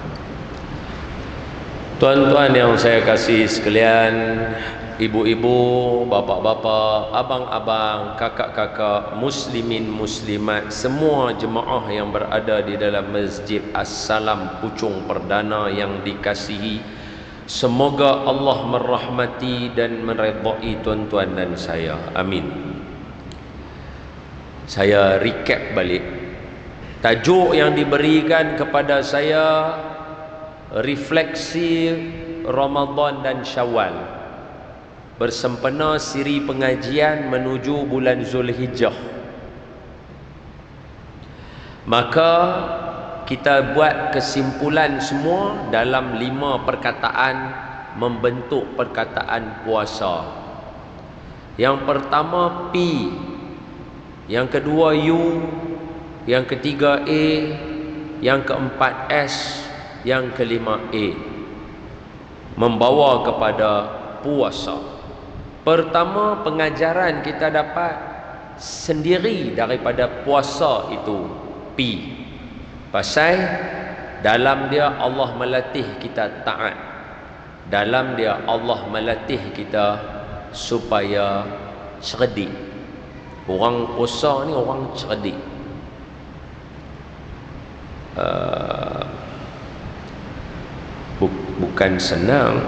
Tuan-tuan yang saya kasih sekalian, ibu-ibu, bapa-bapa, abang-abang, kakak-kakak, muslimin, muslimat, semua jemaah yang berada di dalam Masjid As-Salam Puchong Perdana yang dikasihi, semoga Allah merahmati dan meredai tuan-tuan dan saya. Amin. Saya recap balik. Tajuk yang diberikan kepada saya, refleksi Ramadan dan Syawal bersempena siri pengajian menuju bulan Zulhijjah. Maka kita buat kesimpulan semua dalam 5 perkataan membentuk perkataan puasa. Yang pertama P, yang kedua U, yang ketiga A, yang keempat S, yang kelima A, membawa kepada puasa. Pertama, pengajaran kita dapat sendiri daripada puasa itu P. Pasal dalam dia Allah melatih kita taat. Dalam dia Allah melatih kita supaya cerdik. Orang puasa ni orang cerdik. Bukan senang.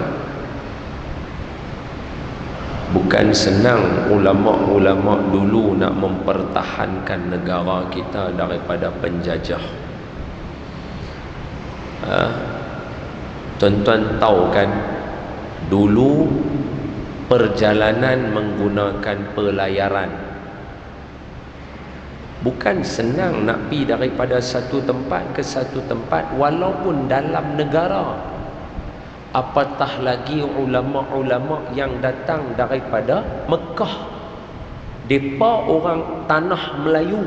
Bukan senang ulama-ulama dulu nak mempertahankan negara kita daripada penjajah. Tuan-tuan tahu kan, dulu perjalanan menggunakan pelayaran. Bukan senang nak pergi daripada satu tempat ke satu tempat walaupun dalam negara. Apatah lagi ulama-ulama yang datang daripada Mekah. Depa orang tanah Melayu.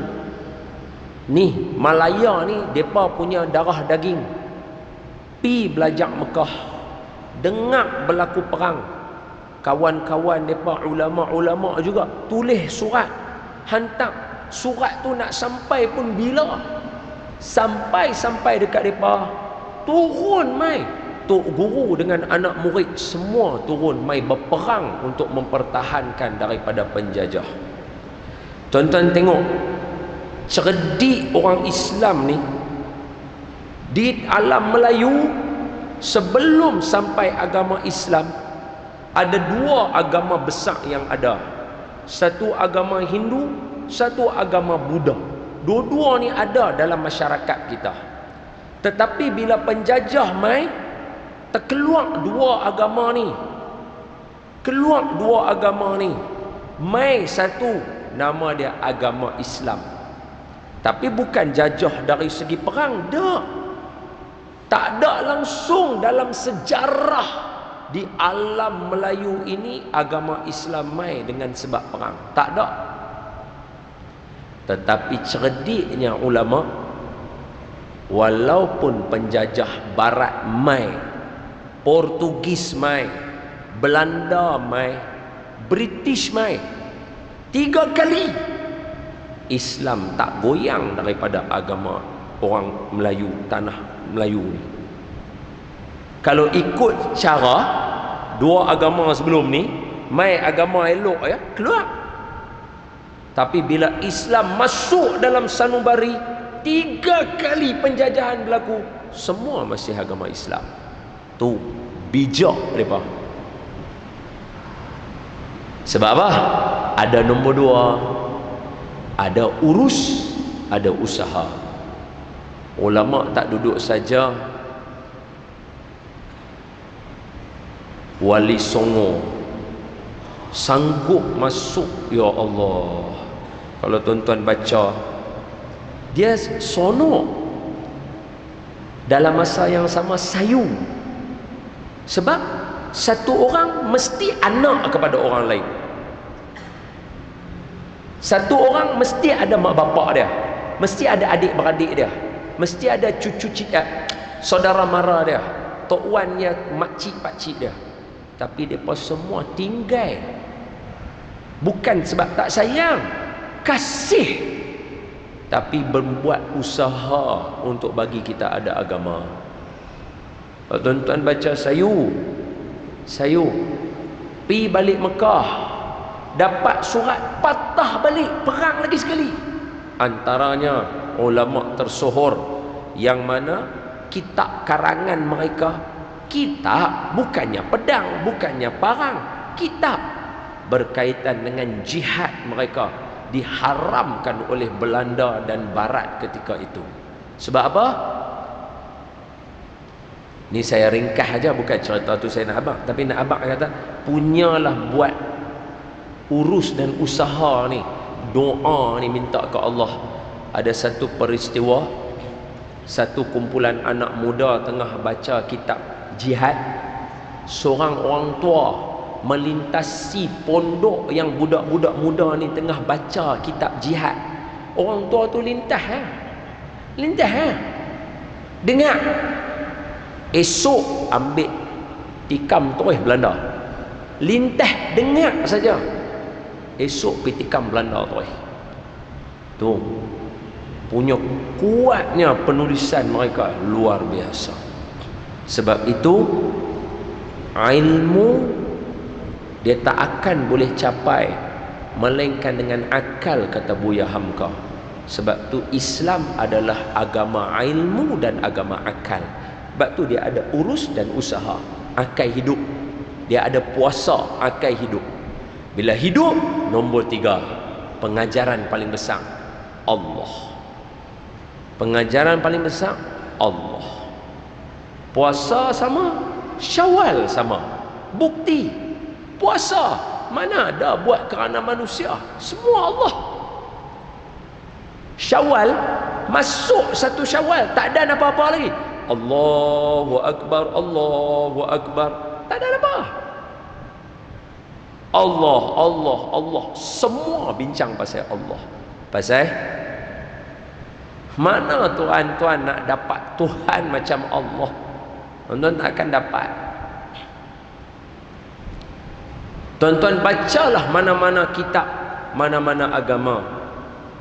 Ni Malaya ni depa punya darah daging. Pi belajar Mekah. Dengar berlaku perang. Kawan-kawan depa ulama-ulama juga tulis surat, hantar. Surat tu nak sampai pun bila? Sampai dekat depa, turun mai. Tok guru dengan anak murid semua turun mai berperang untuk mempertahankan daripada penjajah. Tuan-tuan tengok, cerdik orang Islam ni di alam Melayu sebelum sampai agama Islam, ada dua agama besar yang ada. Satu agama Hindu, satu agama Buddha. Dua-dua ni ada dalam masyarakat kita. Tetapi bila penjajah mai, terkeluar dua agama ni. Keluar dua agama ni. Mai satu, nama dia agama Islam. Tapi bukan jajah dari segi perang, tak ada langsung dalam sejarah di alam Melayu ini agama Islam mai dengan sebab perang. Tak ada. Tetapi cerdiknya ulama, walaupun penjajah barat mai, Portugis mai, Belanda mai, British mai, 3 kali Islam tak goyang daripada agama orang Melayu, tanah Melayu ni. Kalau ikut cara dua agama sebelum ni, mai agama elok ya, keluar. Tapi bila Islam masuk dalam sanubari, 3 kali penjajahan berlaku, semua masih agama Islam. Tu bijak mereka. Sebab apa? Ada nombor 2, ada urus, ada usaha. Ulama tak duduk saja Wali Songo sanggup masuk, ya Allah. Kalau tuan-tuan baca, dia sono dalam masa yang sama sayu. Sebab satu orang mesti anak kepada orang lain. Satu orang mesti ada mak bapak dia, mesti ada adik beradik dia, mesti ada cucu saudara mara dia, tok wan dia, makcik pakcik dia. Tapi mereka semua tinggal. Bukan sebab tak sayang, kasih. Tapi berbuat usaha untuk bagi kita ada agama. Kalau tuan-tuan baca sayu, pergi balik Mekah, dapat surat, patah balik, perang lagi sekali. Antaranya ulama tersohor yang mana kitab karangan mereka, kitab bukannya pedang, bukannya parang, kitab berkaitan dengan jihad mereka diharamkan oleh Belanda dan Barat ketika itu. Sebab apa? Ni saya ringkas aja, bukan cerita tu saya nak abang, tapi nak abang kata punyalah buat urus dan usaha ni, doa ni, minta ke Allah. Ada satu peristiwa, satu kumpulan anak muda tengah baca kitab jihad. Seorang orang tua melintasi pondok yang budak-budak muda ni tengah baca kitab jihad. Orang tua tu lintas dengar. Esok ambil tikam terus Belanda. Lintas dengar saja. Esok pergi tikam Belanda terus. Tu punya kuatnya penulisan mereka luar biasa. Sebab itu ilmu dia tak akan boleh capai melainkan dengan akal, kata Buya Hamka. Sebab tu Islam adalah agama ilmu dan agama akal. Sebab tu dia ada urus dan usaha, akal hidup. Dia ada puasa, akal hidup. Bila hidup, nombor 3, pengajaran paling besar Allah. Pengajaran paling besar Allah. Puasa sama, Syawal sama. Bukti puasa mana ada buat kerana manusia, semua Allah. Syawal, masuk satu Syawal tak ada apa-apa lagi. Allahu Akbar, Allahu Akbar, tak ada apa. Allah, Allah, Allah, semua bincang pasal Allah. Pasal mana tuan-tuan nak dapat Tuhan macam Allah? Tuan-tuan tak akan dapat. Tuan-tuan bacalah mana-mana kitab, mana-mana agama,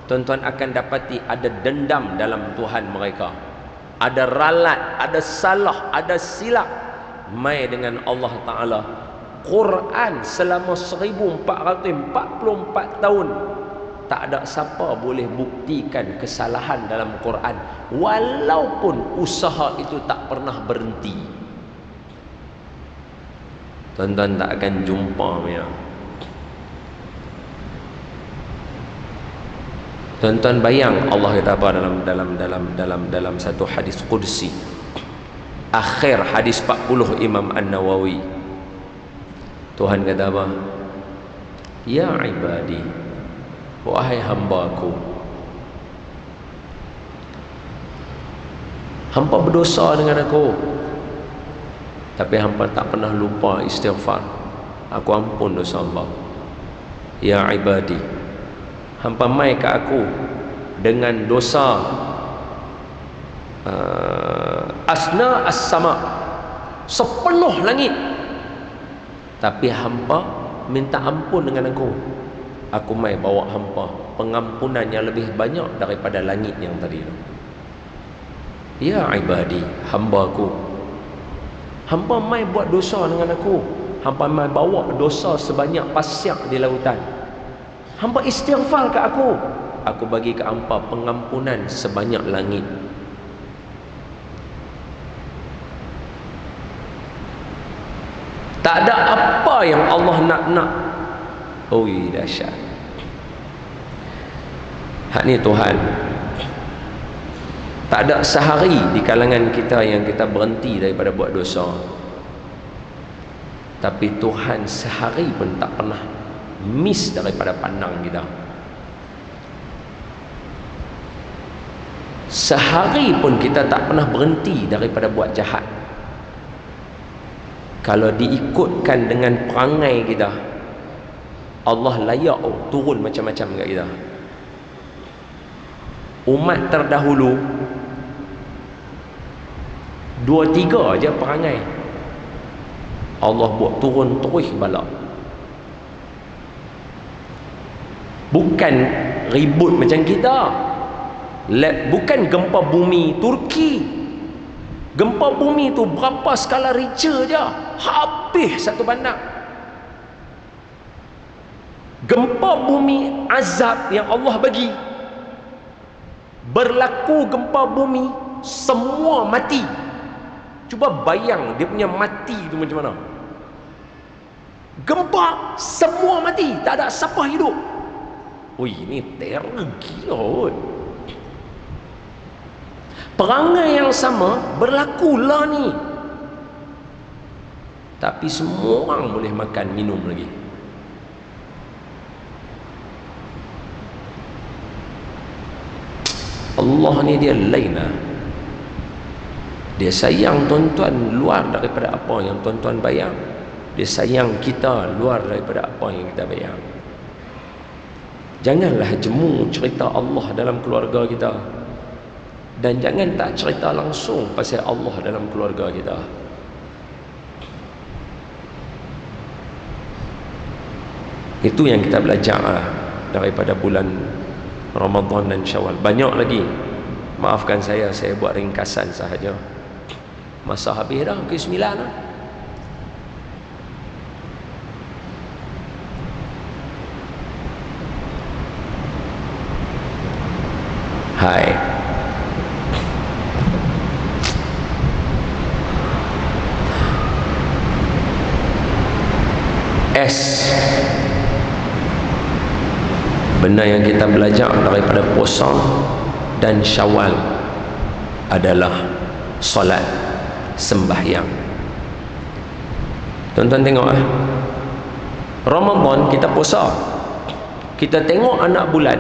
tuan-tuan akan dapati ada dendam dalam Tuhan mereka, ada ralat, ada salah, ada silap mai dengan Allah Ta'ala. Quran selama 1444 tahun tak ada siapa boleh buktikan kesalahan dalam Quran, walaupun usaha itu tak pernah berhenti. Tuan-tuan tak akan jumpa ya. Tuan-tuan bayang Allah kata apa dalam satu hadis qudsi, akhir hadis 40 Imam An-Nawawi. Tuhan kata apa? Ya ibadi, wahai hamba-Ku, hamba berdosa dengan Aku, tapi hamba tak pernah lupa istighfar. Aku ampun dosa hamba. Ya ibadi, hamba mai ke Aku dengan dosa asna as-sama, sepenuh langit, tapi hamba minta ampun dengan Aku. Aku mai bawa hamba pengampunan yang lebih banyak daripada langit yang tadi. Ya ibadi, hamba-Ku, hamba mai buat dosa dengan Aku, hamba mai bawa dosa sebanyak pasir di lautan. Hamba istighfar ke Aku, Aku bagi ke hamba pengampunan sebanyak langit. Tak ada apa yang Allah nak. Oi, dahsyat. Hak ni Tuhan. Tak ada sehari di kalangan kita yang kita berhenti daripada buat dosa. Tapi Tuhan sehari pun tak pernah miss daripada pandang kita. Sehari pun kita tak pernah berhenti daripada buat jahat. Kalau diikutkan dengan perangai kita, Allah layak turun macam-macam kat kita. Umat terdahulu 2-3 je perangai, Allah buat turun terus balak. Bukan ribut macam kita, bukan gempa bumi Turki. Gempa bumi tu berapa skala Richter je, habis satu bandar. Gempa bumi azab yang Allah bagi, berlaku gempa bumi, semua mati. Cuba bayang dia punya mati tu macam mana. Gempa, semua mati, tak ada siapa hidup. Ui, ni terror gila kot. Perangai yang sama berlaku lah ni, tapi semua orang boleh makan minum lagi. Allah ni dia lain lah. Dia sayang tuan-tuan luar daripada apa yang tuan-tuan bayang. Dia sayang kita luar daripada apa yang kita bayang. Janganlah jemu cerita Allah dalam keluarga kita, dan jangan tak cerita langsung pasal Allah dalam keluarga kita. Itu yang kita belajar daripada bulan Ramadan dan Syawal. Banyak lagi, maafkan saya buat ringkasan sahaja. Masa habis dah, ke 9 dah. Hai, benda yang kita belajar daripada puasa dan Syawal adalah solat, sembahyang. Tuan-tuan tengok Ramadan kita puasa, kita tengok anak bulan,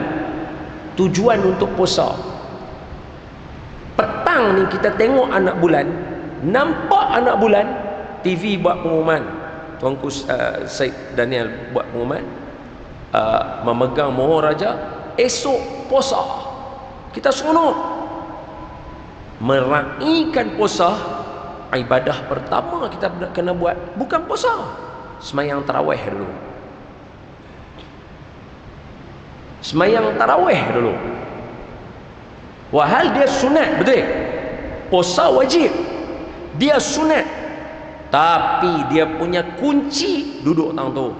tujuan untuk puasa. Petang ni kita tengok anak bulan, nampak anak bulan, TV buat pengumuman, Tuanku Syed Daniel buat pengumuman, memegang mohon raja, esok puasa. Kita seronok meraihkan puasa. Ibadah pertama kita kena buat bukan puasa, sembahyang tarawih dulu. Sembahyang tarawih dulu. Wahal dia sunat, betul? Puasa wajib, dia sunat, tapi dia punya kunci duduk tang tu.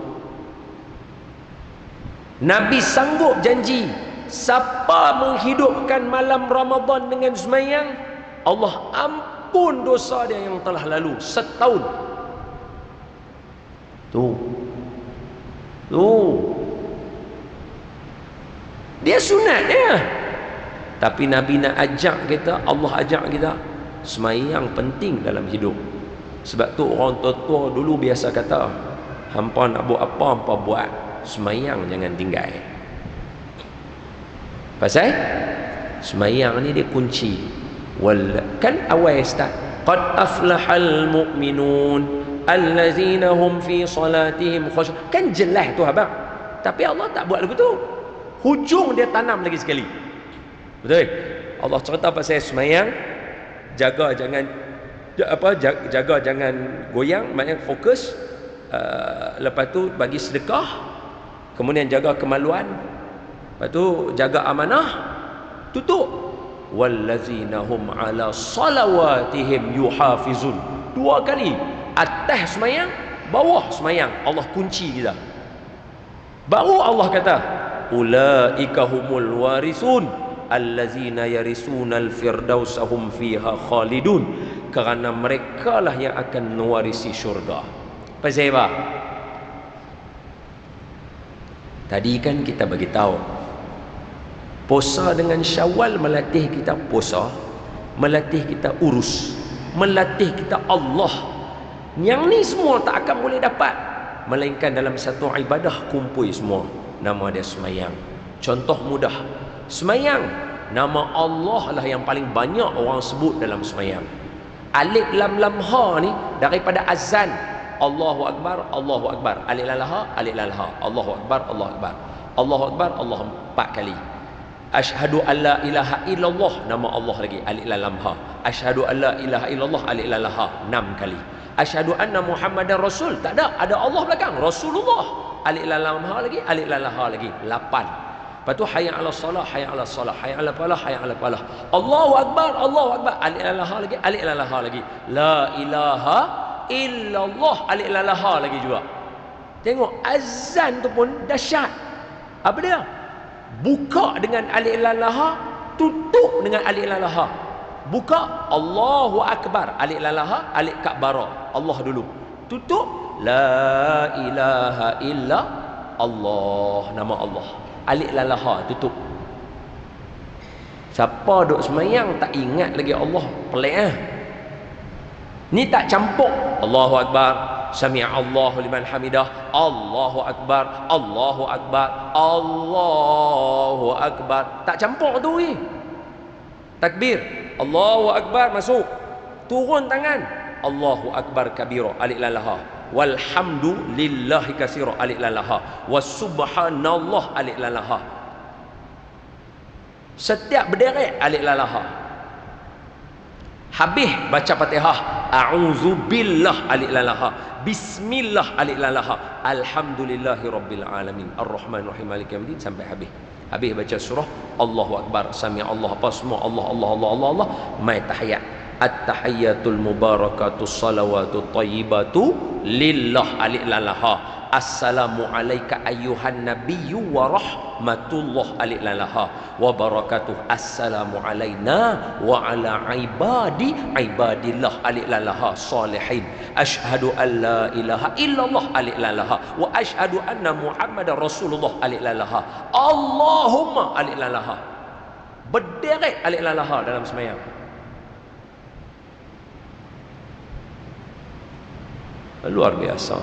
Nabi sanggup janji, siapa menghidupkan malam Ramadan dengan sembahyang, Allah ampun dosa dia yang telah lalu setahun. Tu dia sunat dia, tapi Nabi nak ajak kita, Allah ajak kita, sembahyang penting dalam hidup. Sebab tu orang tua-tua dulu biasa kata, hampa nak buat apa hampa buat, sembahyang jangan tinggal. Pasal sembahyang ni dia kunci. Kan awal start, qad aflahal mu'minun allazina hum fi salatihim khushu'. Kan jelas tu abang, tapi Allah tak buat lagu tu, hujung dia tanam lagi sekali. Betul? Allah cerita pasal sembahyang, jaga jangan goyang, maknanya fokus. Lepas tu bagi sedekah, kemudian jaga kemaluan, lepas tu jaga amanah, tutup. Wallazina hum ala salawatihim yuhafizun. 2 kali, atas sembahyang, bawah sembahyang, Allah kunci kita. Baru Allah kata, ulaika humul warisun allazina yarisunal firdausa hum fiha khalidun. Kerana mereka lah yang akan mewarisi syurga. Pasal apa? Tadi kan kita bagi tahu, puasa dengan Syawal melatih kita puasa, melatih kita urus, melatih kita Allah. Yang ni semua tak akan boleh dapat melainkan dalam satu ibadah kumpul semua. Nama dia sembahyang. Contoh mudah, sembahyang, nama Allah lah yang paling banyak orang sebut dalam sembahyang. Alif lam lam ha ni daripada azan, Allahu akbar, Allahu akbar, alif lam lam ha, alif lam lam ha, Allahu akbar, Allahu akbar, Allahu akbar, Allah 4 kali. Asyhadu an la ilaha illallah, nama Allah lagi, alif lam lam ha. Asyhadu an la ilaha illallah, alif lam lam ha, 6 kali. Asyhadu anna Muhammadar Rasul, tak ada Allah belakang, Rasulullah, alif lam lam ha lagi, alif lam lam ha lagi, 8. Lepas tu hayya 'alas salah, hayya 'alas salah, hayya 'alal falah, hayya 'alal falah. Allahu akbar, Allahu akbar, alif lam lam ha lagi, alif lam lam ha lagi. La ilaha illallah, alif lam lam ha lagi juga. Tengok azan tu pun dahsyat. Apa dia? Buka dengan alif lam lam ha, tutup dengan alif lam lam ha. Buka Allahu akbar, alif lam lam ha, alif kabara, Allah dulu. Tutup la ilaha illa Allah, nama Allah, alif lam lam ha, tutup. Siapa duk semayang tak ingat lagi Allah, pelik Ni tak campur Allahu akbar, sami'allahu liman hamidah, Allahu akbar, Allahu akbar, Allahu akbar. Tak campur tu ni. Takbir, Allahu akbar, masuk. Turun tangan, Allahu akbar kabira, alif lam lam ha. Walhamdulillahi katsira, alif lam lam ha. Wasubhanallah, alif lam lam ha. Setiap berderet, alif lam lam ha. Habis baca Fatihah, a'udzubillah, alif lam lam ha. Bismillah, alif lam lam ha. Alhamdulillahi rabbil alamin, arrahmanir rahim, maliki yaumiddin, sampai habis. Habis baca surah Allahu Akbar, sami Allah apa semua, Allah, mai tahiyat. At-tahiyyatul mubarakatus salawatut thayyibatu lillah alif lalaha. Assalamu alayka ayyuhan nabiyyu wa rahmatullah alif lalaha wa barakatuh. Assalamu alayna wa ala ibadillah alif lalaha salihin. Asyhadu an la ilaha illallah alif lalaha wa asyhadu anna muhammadar rasulullah alif lalaha. Allahumma alif lalaha. Berderet alif lalaha dalam sembahyang. Luar biasa.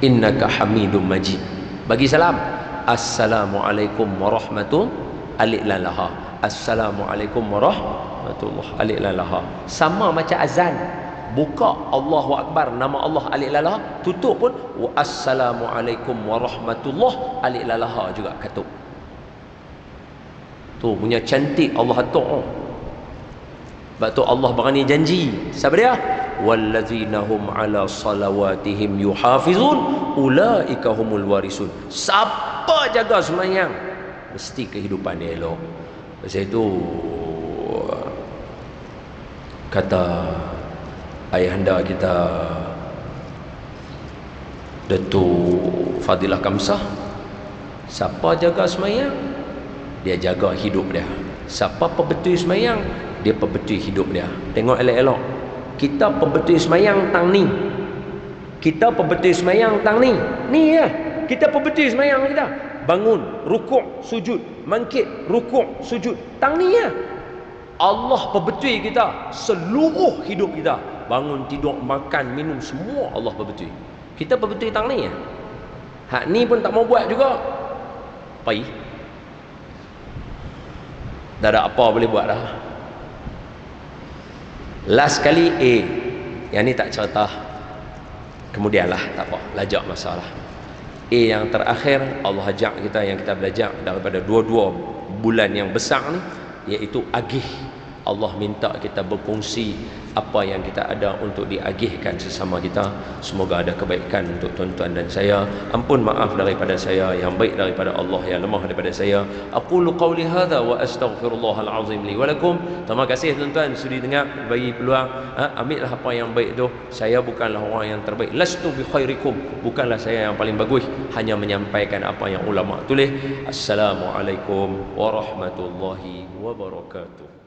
Innaka hamidum majid. Bagi salam, assalamualaikum warahmatullahi alif lalaha. Assalamualaikum warahmatullahi alif lalaha. Sama macam azan. Buka Allahu Akbar, nama Allah alif lalaha, tutup pun assalamualaikum warahmatullahi alif lalaha juga katuk. Tu punya cantik Allah atuk. Sebab tu Allah berani janji. Siapa dia? Wallazina hum ala salawatihim yuhafizun ulaika humul warisun. Siapa jaga sembahyang mesti kehidupan dia elok. Pasal itu kata ayahanda kita Datuk Fadilah Kamsah, siapa jaga sembahyang dia jaga hidup dia. Siapa perbetul sembahyang dia perbetul hidup dia. Tengok elok-elok. Kita perbetul sembahyang tang ni. Kita perbetul sembahyang tang ni. Ni ya. Kita perbetul sembahyang kita. Bangun, rukuk, sujud, bangkit, rukuk, sujud. Tang ni ya. Allah perbetul kita seluruh hidup kita. Bangun, tidur, makan, minum semua Allah perbetul. Kita perbetul tang ni ya. Hak ni pun tak mau buat juga. Pai. Dah ada apa boleh buat dah. Last kali A. Yang ni tak cerita. Kemudianlah tak apa, lajak masalah. A yang terakhir Allah ajak kita, yang kita belajar daripada dua-dua bulan yang besar ni, iaitu agih. Allah minta kita berkongsi apa yang kita ada untuk diagihkan sesama kita. Semoga ada kebaikan untuk tuan-tuan dan saya. Ampun maaf daripada saya, yang baik daripada Allah, yang lemah daripada saya. Aqulu qawli hadza wa astaghfirullahal azim li wa lakum. Terima kasih tuan-tuan sudi dengar, bagi peluang. Ambillah apa yang baik tu. Saya bukanlah orang yang terbaik. Lastu bi khairikum. Bukanlah saya yang paling bagus, hanya menyampaikan apa yang ulama tulis. Assalamualaikum warahmatullahi wabarakatuh.